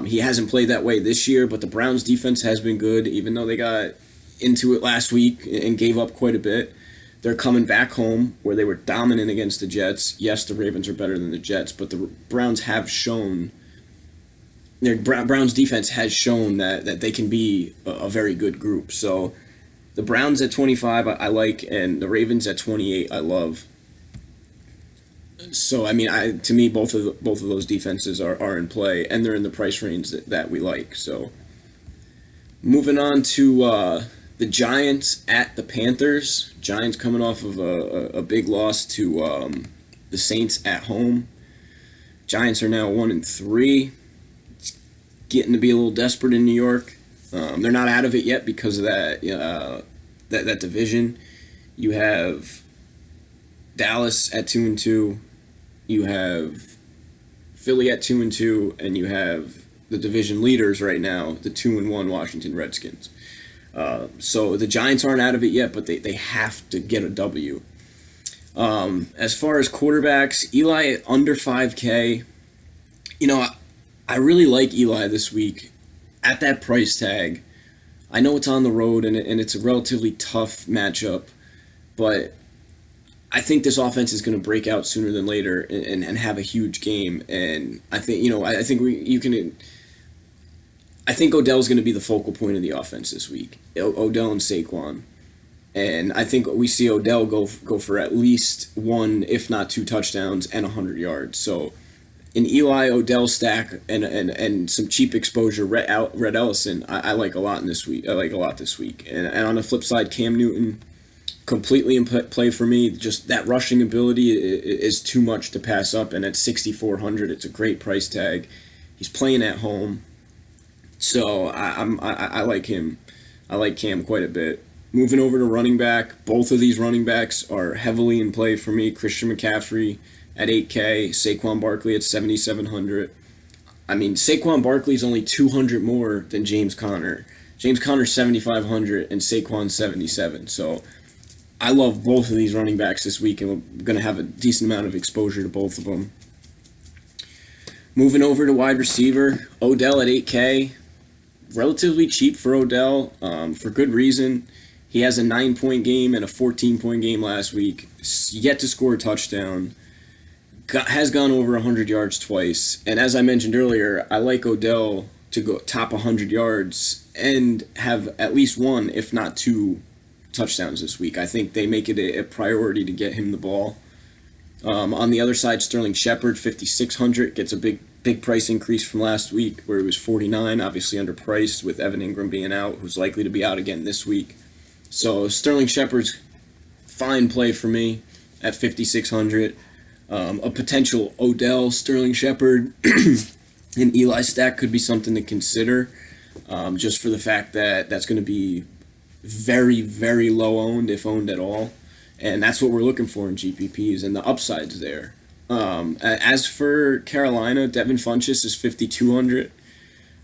Speaker 1: He hasn't played that way this year, but the Browns defense has been good, even though they got into it last week and gave up quite a bit. They're coming back home where they were dominant against the Jets. Yes, the Ravens are better than the Jets, but the Browns have shown, their Browns defense has shown that they can be a very good group. So the Browns at 25 I like, and the Ravens at 28 I love. So I mean, to me both of those defenses are in play, and they're in the price range that we like. So moving on to the Giants at the Panthers. Giants coming off of a big loss to the Saints at home. Giants are now 1-3. It's getting to be a little desperate in New York. They're not out of it yet because of that division. You have Dallas at 2-2. You have Philly at 2-2, and you have the division leaders right now, the 2-1 Washington Redskins. So the Giants aren't out of it yet, but they have to get a W. As far as quarterbacks, Eli at under 5K. You know, I really like Eli this week at that price tag. I know it's on the road and it's a relatively tough matchup, but I think this offense is going to break out sooner than later and have a huge game. And I think, I think Odell's going to be the focal point of the offense this week. Odell and Saquon. And I think we see Odell go for at least one, if not two touchdowns and 100 yards. So an Eli Odell stack and some cheap exposure, Red Ellison, I like a lot this week. And on the flip side, Cam Newton, completely in play for me. Just that rushing ability is too much to pass up. And at 6,400, it's a great price tag. He's playing at home. So I like him. I like Cam quite a bit. Moving over to running back, both of these running backs are heavily in play for me. Christian McCaffrey at 8K, Saquon Barkley at 7,700. I mean, Saquon Barkley's only 200 more than James Conner. James Conner's 7,500 and Saquon 77. So I love both of these running backs this week, and we're going to have a decent amount of exposure to both of them. Moving over to wide receiver, Odell at 8K. Relatively cheap for Odell, for good reason. He has a 9-point game and a 14-point game last week. Yet to score a touchdown. Has gone over 100 yards twice. And as I mentioned earlier, I like Odell to go top 100 yards and have at least one, if not two, touchdowns this week. I think they make it a priority to get him the ball. On the other side, Sterling Shepard, 5,600, gets a big price increase from last week where it was 49, obviously underpriced with Evan Ingram being out, who's likely to be out again this week. So Sterling Shepard's fine play for me at 5,600. A potential Odell, Sterling Shepard, and Eli stack could be something to consider, just for the fact that that's going to be very, very low owned, if owned at all. And that's what we're looking for in GPPs, and the upside's there. As for Carolina, Devin Funchess is 5,200.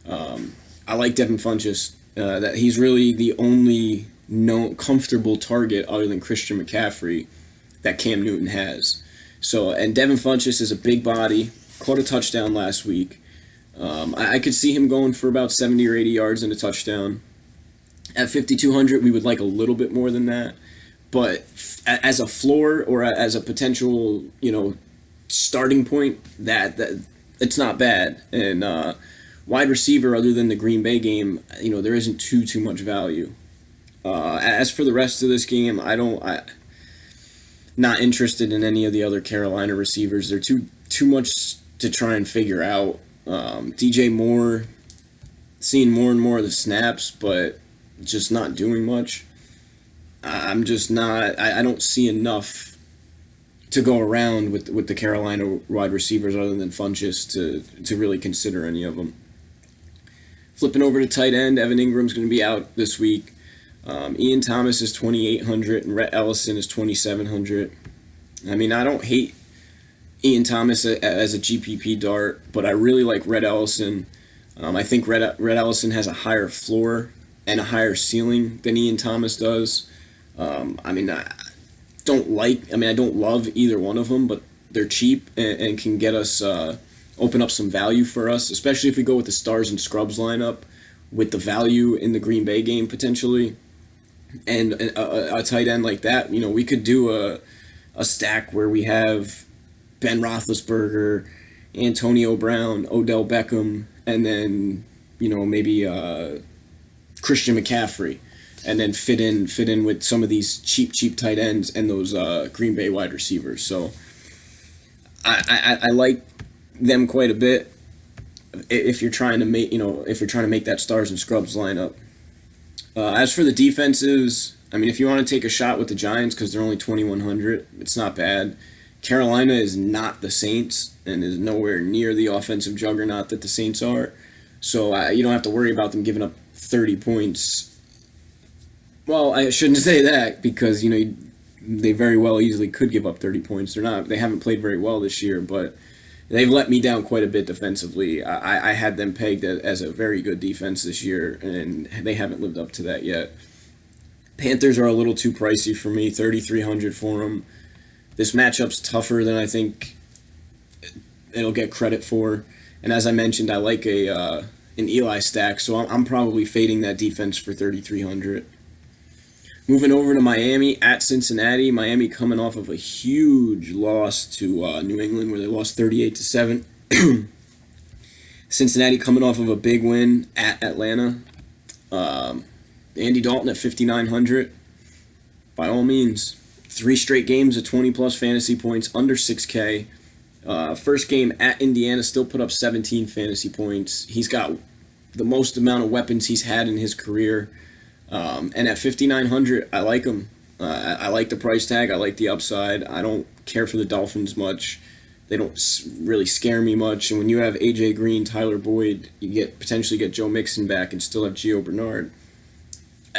Speaker 1: I like Devin Funchess. That he's really the only comfortable target other than Christian McCaffrey that Cam Newton has. So, and Devin Funchess is a big body, caught a touchdown last week. I could see him going for about 70 or 80 yards and a touchdown. At 5,200, we would like a little bit more than that. But as a floor or as a potential, starting point, that it's not bad. And wide receiver, other than the Green Bay game, there isn't too much value. As for the rest of this game, not interested in any of the other Carolina receivers. They're too much to try and figure out. DJ Moore, seeing more and more of the snaps, but just not doing much. I'm just not. I don't see enough to go around with the Carolina wide receivers other than Funchess to really consider any of them. Flipping over to tight end, Evan Ingram's going to be out this week. Ian Thomas is 2,800 and Rhett Ellison is 2,700. I mean, I don't hate Ian Thomas as a GPP dart, but I really like Rhett Ellison. I think Rhett Ellison has a higher floor and a higher ceiling than Ian Thomas does. I don't love either one of them, but they're cheap and can get us open up some value for us, especially if we go with the stars and scrubs lineup with the value in the Green Bay game potentially, and a tight end like that. We could do a stack where we have Ben Roethlisberger, Antonio Brown, Odell Beckham, and then maybe Christian McCaffrey, and then fit in with some of these cheap tight ends and those Green Bay wide receivers. So I like them quite a bit if you're trying to make that stars and scrubs lineup. As for the defenses, if you want to take a shot with the Giants because they're only 2,100, it's not bad. Carolina is not the Saints and is nowhere near the offensive juggernaut that the Saints are. So you don't have to worry about them giving up 30 points. Well, I shouldn't say that because they very well easily could give up 30 points. They haven't played very well this year, but they've let me down quite a bit defensively. I had them pegged as a very good defense this year, and they haven't lived up to that yet. Panthers are a little too pricey for me, 3,300 for them. This matchup's tougher than I think it'll get credit for. And as I mentioned, I like an Eli stack, so I'm probably fading that defense for 3,300. Moving over to Miami at Cincinnati. Miami coming off of a huge loss to New England where they lost 38-7. Cincinnati coming off of a big win at Atlanta. Andy Dalton at 5,900. By all means, 3 straight games of 20-plus fantasy points, under 6K. First game at Indiana still put up 17 fantasy points. He's got the most amount of weapons he's had in his career. And at 5,900, I like him. I like the price tag. I like the upside. I don't care for the Dolphins much. They don't really scare me much. And when you have A.J. Green, Tyler Boyd, you potentially get Joe Mixon back and still have Gio Bernard.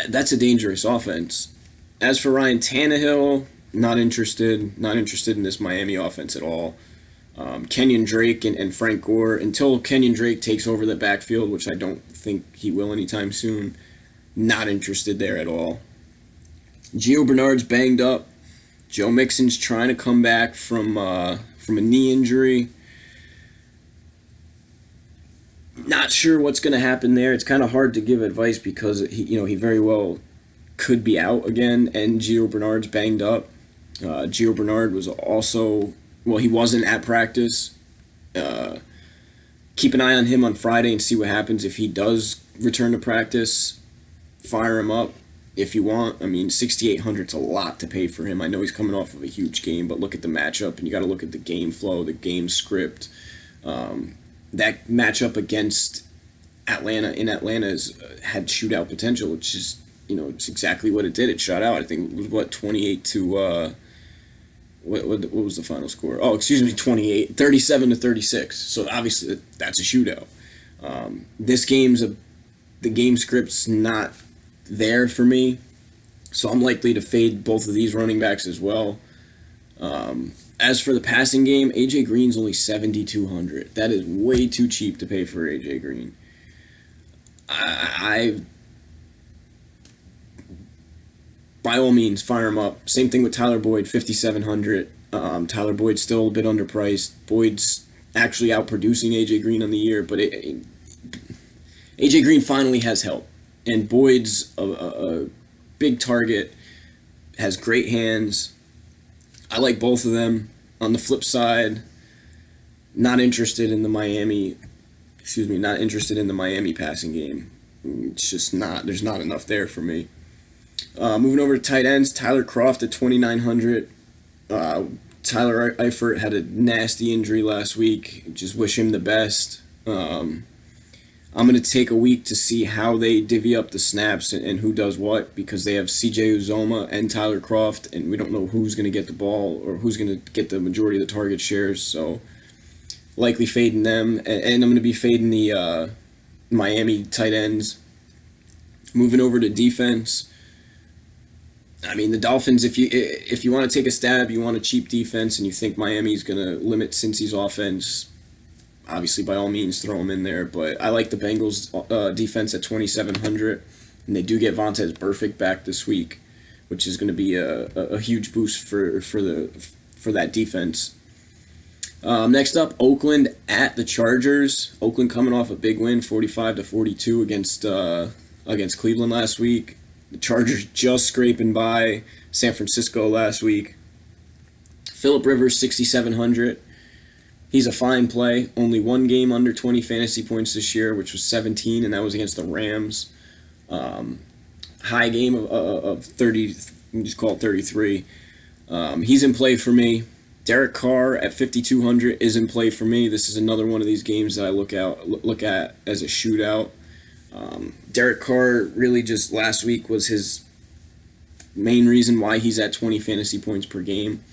Speaker 1: That's a dangerous offense. As for Ryan Tannehill, not interested. Not interested in this Miami offense at all. Kenyon Drake and Frank Gore, until Kenyon Drake takes over the backfield, which I don't think he will anytime soon, not interested there at all. Gio Bernard's banged up. Joe Mixon's trying to come back from a knee injury. Not sure what's going to happen there. It's kind of hard to give advice because he very well could be out again, and Gio Bernard's banged up. Gio Bernard was also, he wasn't at practice. Keep an eye on him on Friday and see what happens if he does return to practice. Fire him up if you want. 6,800's a lot to pay for him. I know he's coming off of a huge game, but look at the matchup, and you got to look at the game flow, the game script. That matchup against Atlanta in Atlanta had shootout potential, which is, it's exactly what it did. It shot out. I think it was 28 to what was the final score? 37-36. So obviously that's a shootout. This game's the game script's not there for me, so I'm likely to fade both of these running backs as well. As for the passing game, AJ Green's only 7,200. That is way too cheap to pay for AJ Green. I by all means fire him up. Same thing with Tyler Boyd, 5,700. Tyler Boyd's still a bit underpriced. Boyd's actually outproducing AJ Green on the year, but AJ Green finally has help. And Boyd's a big target, has great hands. I like both of them. On the flip side, not interested in the Miami passing game. It's just there's not enough there for me. Moving over to tight ends, Tyler Kroft at 2,900. Tyler Eifert had a nasty injury last week. Just wish him the best. I'm going to take a week to see how they divvy up the snaps and who does what, because they have C.J. Uzomah and Tyler Kroft, and we don't know who's going to get the ball or who's going to get the majority of the target shares. So likely fading them, and I'm going to be fading the Miami tight ends. Moving over to defense, the Dolphins, if you want to take a stab, you want a cheap defense, and you think Miami's going to limit Cincy's offense, obviously, by all means, throw them in there. But I like the Bengals defense at 2,700, and they do get Vontaze Burfict back this week, which is going to be a huge boost for that defense. Next up, Oakland at the Chargers. Oakland coming off a big win, 45-42 against Cleveland last week. The Chargers just scraping by San Francisco last week. Phillip Rivers, 6,700. He's a fine play. Only one game under 20 fantasy points this year, which was 17, and that was against the Rams. High game of 30, just call it 33. He's in play for me. Derek Carr at 5,200 is in play for me. This is another one of these games that I look at as a shootout. Derek Carr really just last week was his main reason why he's at 20 fantasy points per game.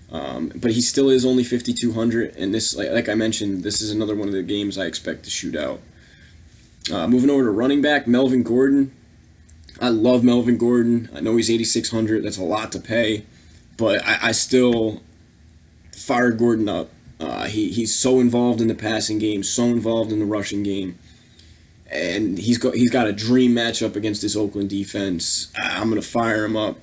Speaker 1: But he still is only 5,200, and this, like I mentioned, this is another one of the games I expect to shoot out. Moving over to running back, Melvin Gordon. I love Melvin Gordon. I know he's 8,600. That's a lot to pay, but I still fire Gordon up. He's so involved in the passing game, so involved in the rushing game, and he's got a dream matchup against this Oakland defense. I'm gonna fire him up.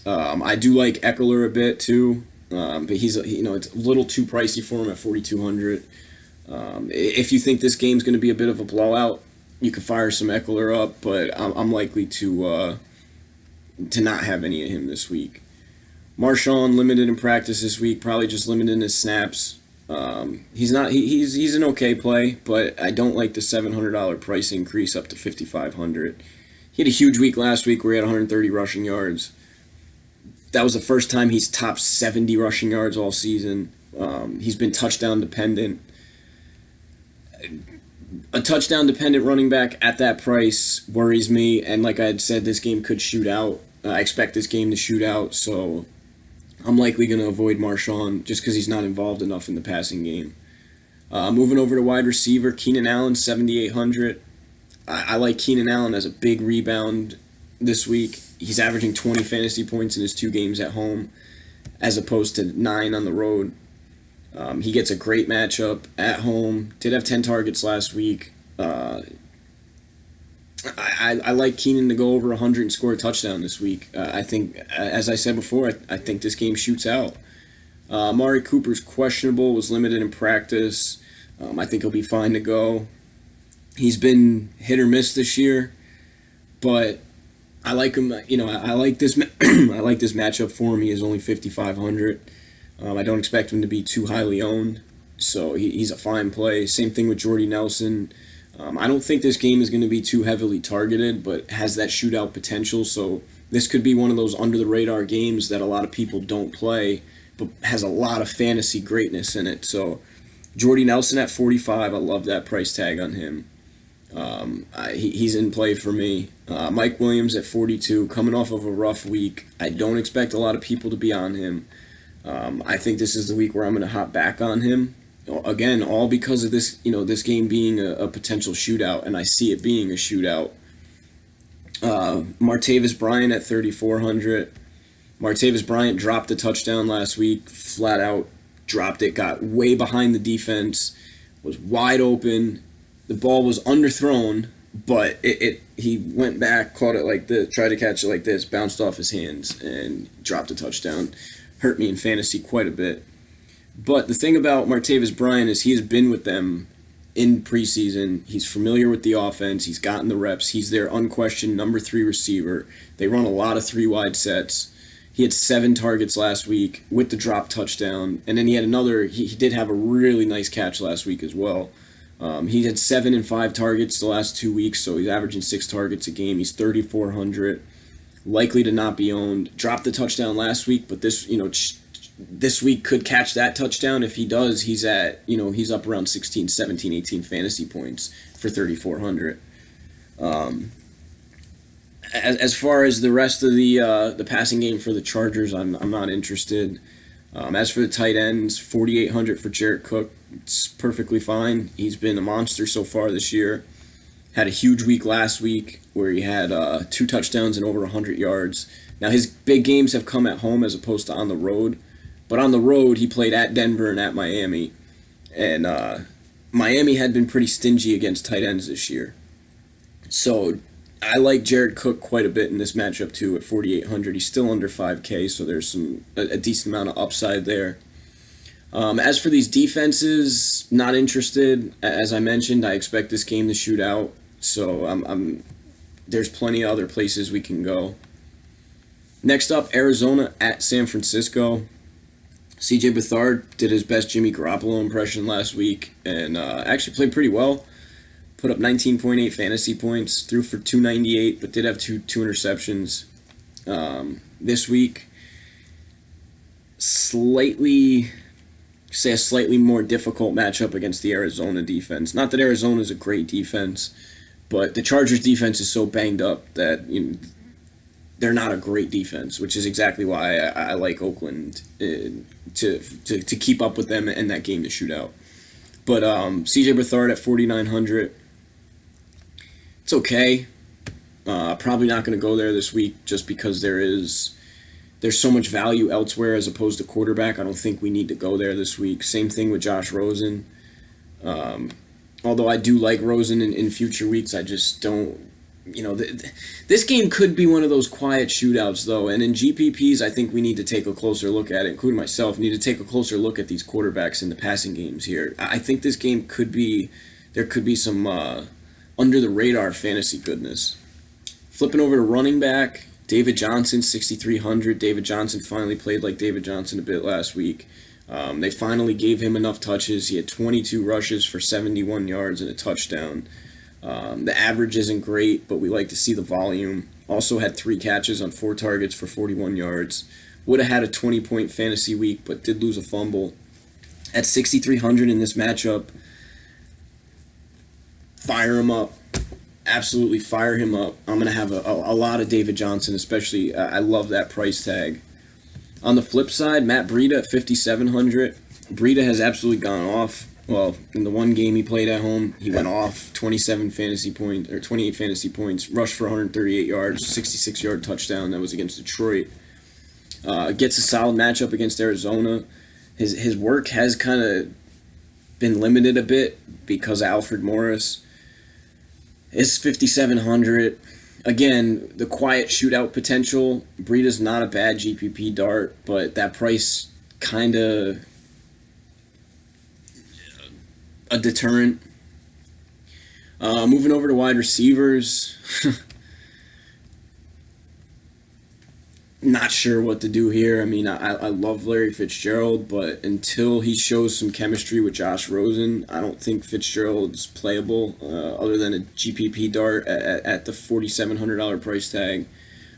Speaker 1: I do like Eckler a bit too, but it's a little too pricey for him at 4,200. If you think this game's gonna be a bit of a blowout, you can fire some Eckler up, but I'm likely to not have any of him this week. Marshawn limited in practice this week, probably just limited in his snaps. He's an okay play, but I don't like the $700 price increase up to 5,500. He had a huge week last week where he had 130 rushing yards. That was the first time he's topped 70 rushing yards all season. He's been touchdown dependent. A touchdown dependent running back at that price worries me, and like I had said, this game could shoot out. I expect this game to shoot out, so I'm likely going to avoid Marshawn just because he's not involved enough in the passing game. Moving over to wide receiver, Keenan Allen, 7,800. I like Keenan Allen as a big rebound this week. He's averaging 20 fantasy points in his 2 games at home, as opposed to 9 on the road. He gets a great matchup at home. Did have 10 targets last week. I like Keenan to go over 100 and score a touchdown this week. I think, as I said before, I think this game shoots out. Amari Cooper's questionable, was limited in practice. I think he'll be fine to go. He's been hit or miss this year, but I like him. I like this. I like this matchup for him. He is only 5,500. I don't expect him to be too highly owned, so he's a fine play. Same thing with Jordy Nelson. I don't think this game is going to be too heavily targeted, but has that shootout potential, so this could be one of those under-the-radar games that a lot of people don't play, but has a lot of fantasy greatness in it. So Jordy Nelson at 45, I love that price tag on him. He's in play for me. Mike Williams at 42, coming off of a rough week. I don't expect a lot of people to be on him. I think this is the week where I'm going to hop back on him. Again, all because of this, this game being a potential shootout, and I see it being a shootout. Martavis Bryant at 3,400. Martavis Bryant dropped a touchdown last week, flat out dropped it, got way behind the defense, was wide open. The ball was underthrown, but he went back, caught it like this, tried to catch it like this, bounced off his hands, and dropped a touchdown. Hurt me in fantasy quite a bit. But the thing about Martavis Bryant is he has been with them in preseason. He's familiar with the offense. He's gotten the reps. He's their unquestioned number 3 receiver. They run a lot of 3 wide sets. He had 7 targets last week with the drop touchdown. And then he had another, he did have a really nice catch last week as well. He had 7 and 5 targets the last 2 weeks, so he's averaging 6 targets a game. He's 3,400. Likely to not be owned. Dropped the touchdown last week, but this week could catch that touchdown. If he does, he's up around 16, 17, 18 fantasy points for 3,400. As far as the rest of the passing game for the Chargers, I'm not interested. As for the tight ends, 4,800 for Jared Cook. It's perfectly fine. He's been a monster so far this year. Had a huge week last week where he had 2 touchdowns and over 100 yards. Now, his big games have come at home as opposed to on the road. But on the road, he played at Denver and at Miami. And Miami had been pretty stingy against tight ends this year. So I like Jared Cook quite a bit in this matchup, too, at 4,800. He's still under 5K, so there's a decent amount of upside there. As for these defenses, not interested. As I mentioned, I expect this game to shoot out. So there's plenty of other places we can go. Next up, Arizona at San Francisco. CJ Beathard did his best Jimmy Garoppolo impression last week and actually played pretty well. Put up 19.8 fantasy points, threw for 298, but did have two interceptions this week. A slightly more difficult matchup against the Arizona defense. Not that Arizona is a great defense, but the Chargers defense is so banged up that they're not a great defense, which is exactly why I like Oakland to keep up with them and that game to shoot out. But CJ Beathard at 4,900, it's okay. Probably not going to go there this week just because there's so much value elsewhere as opposed to quarterback. I don't think we need to go there this week. Same thing with Josh Rosen. Although I do like Rosen in future weeks, I just don't. This game could be one of those quiet shootouts, though. And in GPPs, I think we need to take a closer look at it, including myself. We need to take a closer look at these quarterbacks in the passing games here. I think this game there could be some under-the-radar fantasy goodness. Flipping over to running back, David Johnson, 6,300. David Johnson finally played like David Johnson a bit last week. They finally gave him enough touches. He had 22 rushes for 71 yards and a touchdown. The average isn't great, but we like to see the volume. Also had 3 catches on 4 targets for 41 yards. Would have had a 20-point fantasy week, but did lose a fumble. At 6,300 in this matchup, fire him up. Absolutely fire him up. I'm going to have a lot of David Johnson, especially. I love that price tag. On the flip side, Matt Breida at 5,700. Breida has absolutely gone off. Well, in the one game he played at home, he went off 28 fantasy points, rushed for 138 yards, 66-yard touchdown. That was against Detroit. Gets a solid matchup against Arizona. His work has kind of been limited a bit because of Alfred Morris. It's 5,700. Again, the quiet shootout potential. Breida's not a bad GPP dart, but that price kind of a deterrent. Moving over to wide receivers. Not sure what to do here. I mean, I love Larry Fitzgerald, but until he shows some chemistry with Josh Rosen, I don't think Fitzgerald's playable other than a GPP dart at the $4,700 price tag.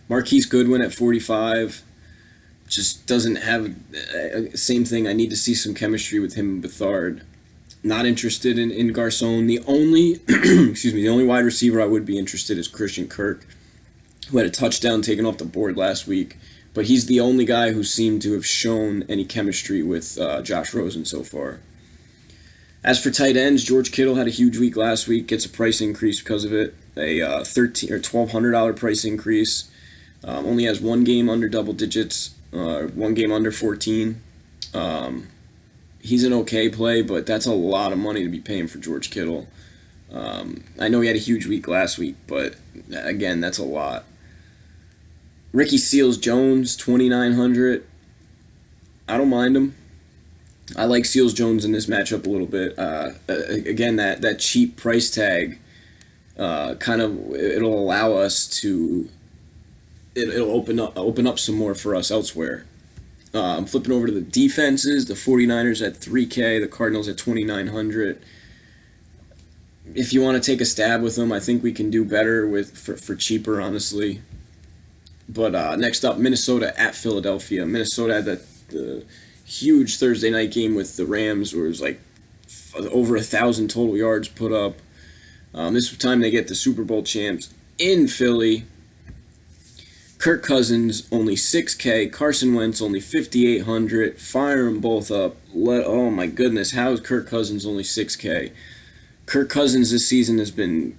Speaker 1: Marquise Goodwin at 45 just doesn't have same thing. I need to see some chemistry with him and Beathard. Not interested in Garcon. The only the only wide receiver I would be interested is Christian Kirk, who had a touchdown taken off the board last week, but he's the only guy who seemed to have shown any chemistry with Josh Rosen so far. As for tight ends, George Kittle had a huge week last week, gets a price increase because of it, a $1,200 price increase. Only has one game under double digits, one game under 14. He's an okay play, but that's a lot of money to be paying for George Kittle. I know he had a huge week last week, but again, that's a lot. Ricky Seals-Jones, 2,900. I don't mind him. I like Seals-Jones in this matchup a little bit. Again, that cheap price tag it'll allow us to. It'll open up some more for us elsewhere. I'm flipping over to the defenses. The 49ers at 3K, the Cardinals at 2,900. If you want to take a stab with them, I think we can do better for cheaper, honestly. But next up, Minnesota at Philadelphia. Minnesota had the huge Thursday night game with the Rams, where it was like over 1,000 total yards put up. This time they get the Super Bowl champs in Philly. Kirk Cousins, only 6K. Carson Wentz, only 5,800. Fire them both up. Oh my goodness, how is Kirk Cousins only 6K? Kirk Cousins this season has been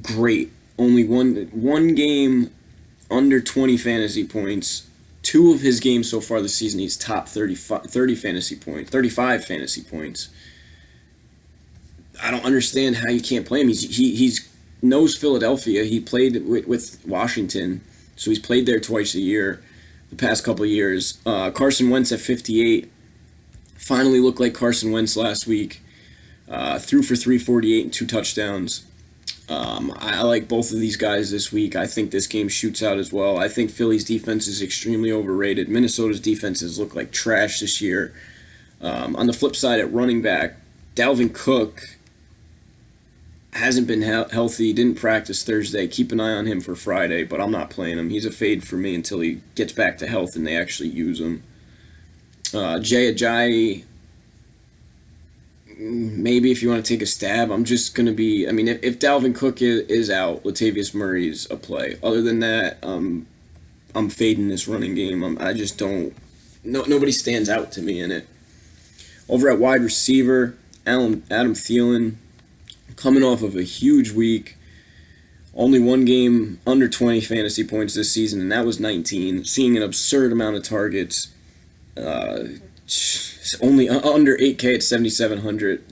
Speaker 1: great. Only one game under 20 fantasy points. 2 of his games so far this season, he's top 35 fantasy points. I don't understand how you can't play him. He's knows Philadelphia. He played with Washington, so he's played there twice a year the past couple of years. Carson Wentz at 58. Finally looked like Carson Wentz last week. Threw for 348 and 2 touchdowns. I like both of these guys this week. I think this game shoots out as well. I think Philly's defense is extremely overrated. Minnesota's defenses look like trash this year. On the flip side, at running back, Dalvin Cook hasn't been healthy, didn't practice Thursday. Keep an eye on him for Friday, but I'm not playing him. He's a fade for me until he gets back to health and they actually use him. Jay Ajayi, maybe if you want to take a stab, I'm just going to be... I mean, if Dalvin Cook is out, Latavius Murray's a play. Other than that, I'm fading this running game. I just don't... nobody stands out to me in it. Over at wide receiver, Adam Thielen, coming off of a huge week. Only one game under 20 fantasy points this season, and that was 19. Seeing an absurd amount of targets. Only under 8K at 7,700.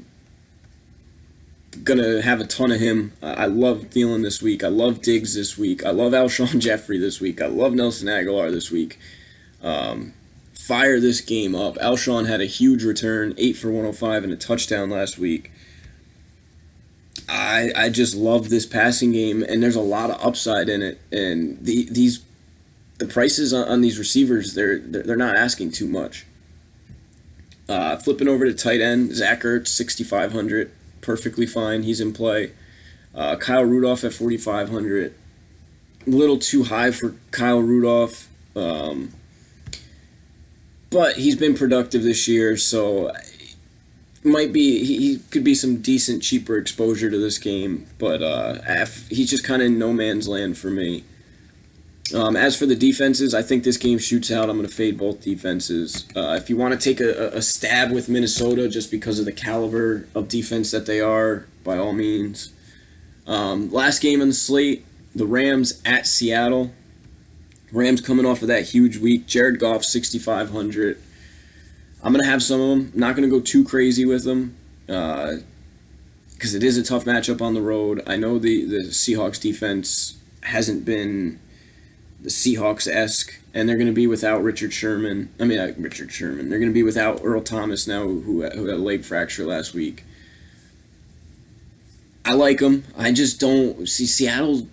Speaker 1: Gonna have a ton of him. I love Thielen this week. I love Diggs this week. I love Alshon Jeffrey this week. I love Nelson Aguilar this week. Fire this game up. Alshon had a huge return, 8 for 105 and a touchdown last week. I just love this passing game, and there's a lot of upside in it. And the prices on these receivers, they're not asking too much. Flipping over to tight end, Zach Ertz, 6,500, perfectly fine. He's in play. Kyle Rudolph at 4,500, a little too high for Kyle Rudolph. But he's been productive this year, so might be he could be some decent, cheaper exposure to this game. But he's just kind of in no man's land for me. As for the defenses, I think this game shoots out. I'm going to fade both defenses. If you want to take a stab with Minnesota just because of the caliber of defense that they are, by all means. Last game on the slate, the Rams at Seattle. Rams coming off of that huge week. Jared Goff, 6,500. I'm going to have some of them. Not going to go too crazy with them because it is a tough matchup on the road. I know the Seahawks defense hasn't been the Seahawks-esque, and they're going to be without Richard Sherman. They're going to be without Earl Thomas now, who had a leg fracture last week. I like them. I just don't see Seattle's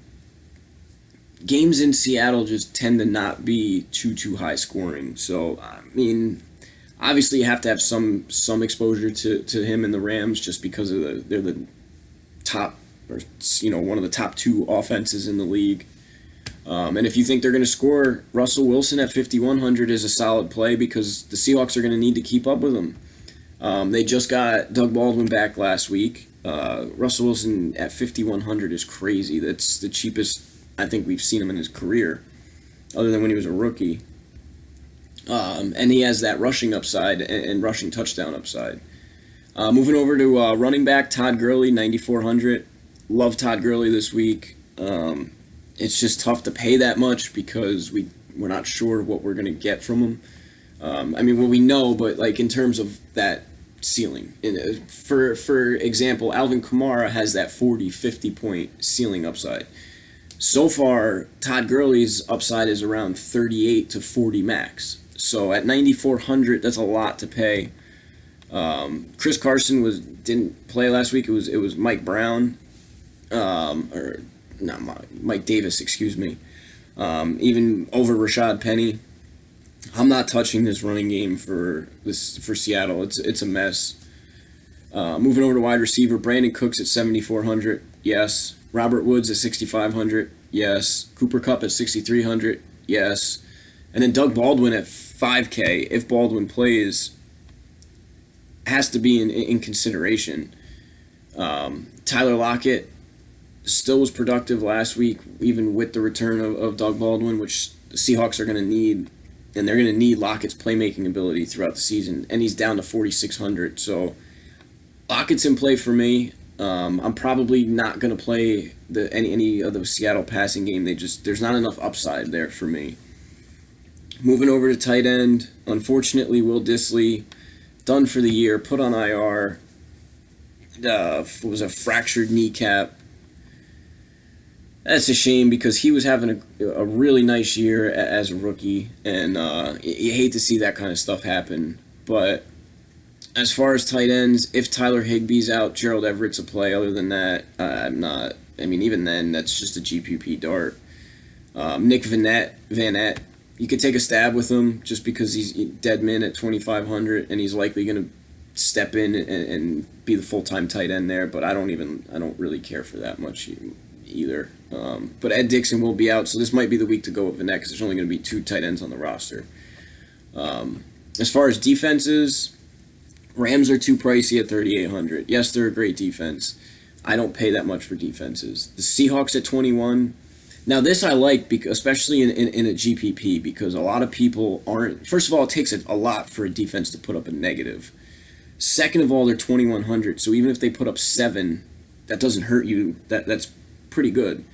Speaker 1: games in Seattle just tend to not be too high scoring. So, I mean, obviously you have to have some exposure to him and the Rams just because of they're the top, or one of the top 2 offenses in the league. And if you think they're going to score, Russell Wilson at 5,100 is a solid play because the Seahawks are going to need to keep up with them. They just got Doug Baldwin back last week. Russell Wilson at 5,100 is crazy. That's the cheapest I think we've seen him in his career, other than when he was a rookie. And he has that rushing upside and rushing touchdown upside. Moving over to running back, Todd Gurley, 9,400. Love Todd Gurley this week. It's just tough to pay that much because we're not sure what we're going to get from him. We know, but like in terms of that ceiling. For example, Alvin Kamara has that 40, 50 point ceiling upside. So far, Todd Gurley's upside is around 38 to 40 max. So at 9,400, that's a lot to pay. Chris Carson didn't play last week. It was Mike Brown, or not Mike Davis, excuse me. Even over Rashad Penny. I'm not touching this running game for Seattle. It's a mess. Moving over to wide receiver, Brandon Cooks at 7,400. Yes. Robert Woods at 6,500. Yes. Cooper Kupp at 6,300. Yes. And then Doug Baldwin at 5K, if Baldwin plays, has to be in consideration. Tyler Lockett still was productive last week, even with the return of Doug Baldwin, which the Seahawks are going to need. And they're going to need Lockett's playmaking ability throughout the season. And he's down to 4,600. So Lockett's in play for me. I'm probably not going to play any of the Seattle passing game. There's not enough upside there for me. Moving over to tight end, unfortunately, Will Dissly, done for the year, put on IR. Was a fractured kneecap. That's a shame because he was having a really nice year as a rookie, and you hate to see that kind of stuff happen. But As far as tight ends, if Tyler Higbee's out, Gerald Everett's a play. Other than that, I'm not. I mean, even then, that's just a GPP dart. Nick Vanette, you could take a stab with him just because he's dead man at 2,500, and he's likely going to step in and be the full-time tight end there. But I don't really care for that much either. But Ed Dixon will be out, so this might be the week to go with Vanette because there's only going to be 2 tight ends on the roster. As far as defenses, Rams are too pricey at 3,800. Yes, they're a great defense. I don't pay that much for defenses. The Seahawks at 21. Now, this I like, because, especially in a GPP, because a lot of people aren't. First of all, it takes a lot for a defense to put up a negative. Second of all, they're 2,100. So even if they put up 7, that doesn't hurt you. That's pretty good.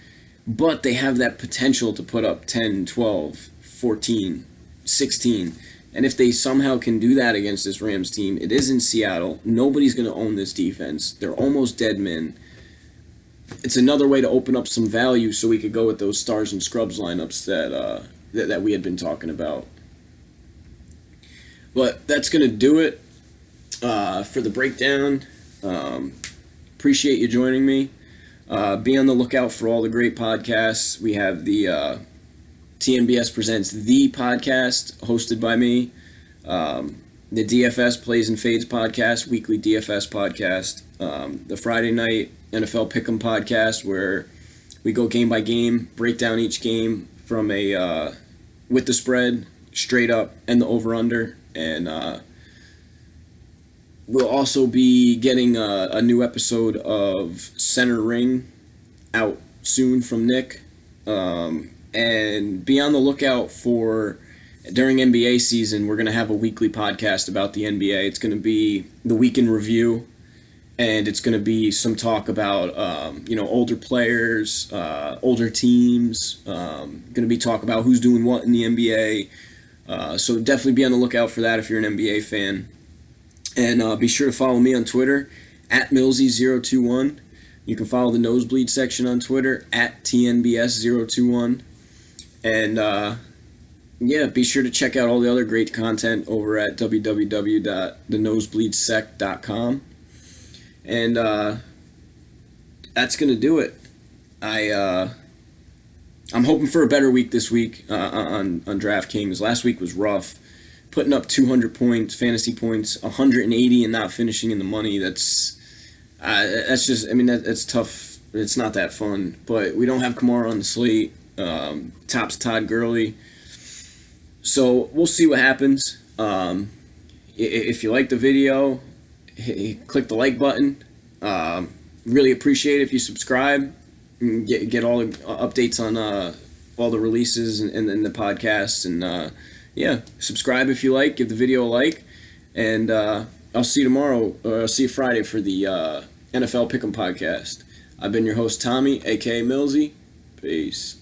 Speaker 1: But they have that potential to put up 10, 12, 14, 16. And if they somehow can do that against this Rams team, it is in Seattle. Nobody's going to own this defense. They're almost dead men. It's another way to open up some value so we could go with those stars and scrubs lineups that we had been talking about. But that's going to do it for the breakdown. Appreciate you joining me. Be on the lookout for all the great podcasts. We have the TNBS Presents The Podcast, hosted by me. The DFS Plays and Fades podcast, weekly DFS podcast. The Friday night NFL Pick'em podcast, where we go game by game, break down each game from with the spread, straight up, and the over-under. And we'll also be getting a new episode of Center Ring out soon from Nick. And be on the lookout for, during NBA season, we're going to have a weekly podcast about the NBA. It's going to be the week in review, and it's going to be some talk about, older players, older teams. Going to be talk about who's doing what in the NBA. So definitely be on the lookout for that if you're an NBA fan. And be sure to follow me on Twitter, at Millsy021. You can follow the Nosebleed section on Twitter, at TNBS021. And, be sure to check out all the other great content over at www.thenosebleedsec.com. And that's going to do it. I'm hoping for a better week this week on DraftKings. Last week was rough. Putting up 200 points, fantasy points, 180 and not finishing in the money, that's tough. It's not that fun. But we don't have Kamara on the slate. Top's Todd Gurley. So we'll see what happens. If you like the video, click the like button. Really appreciate it if you subscribe and get all the updates on all the releases and the podcasts. And subscribe if you like. Give the video a like. And I'll see you tomorrow, or I'll see you Friday for the NFL Pick'em podcast. I've been your host, Tommy, a.k.a. Millsy. Peace.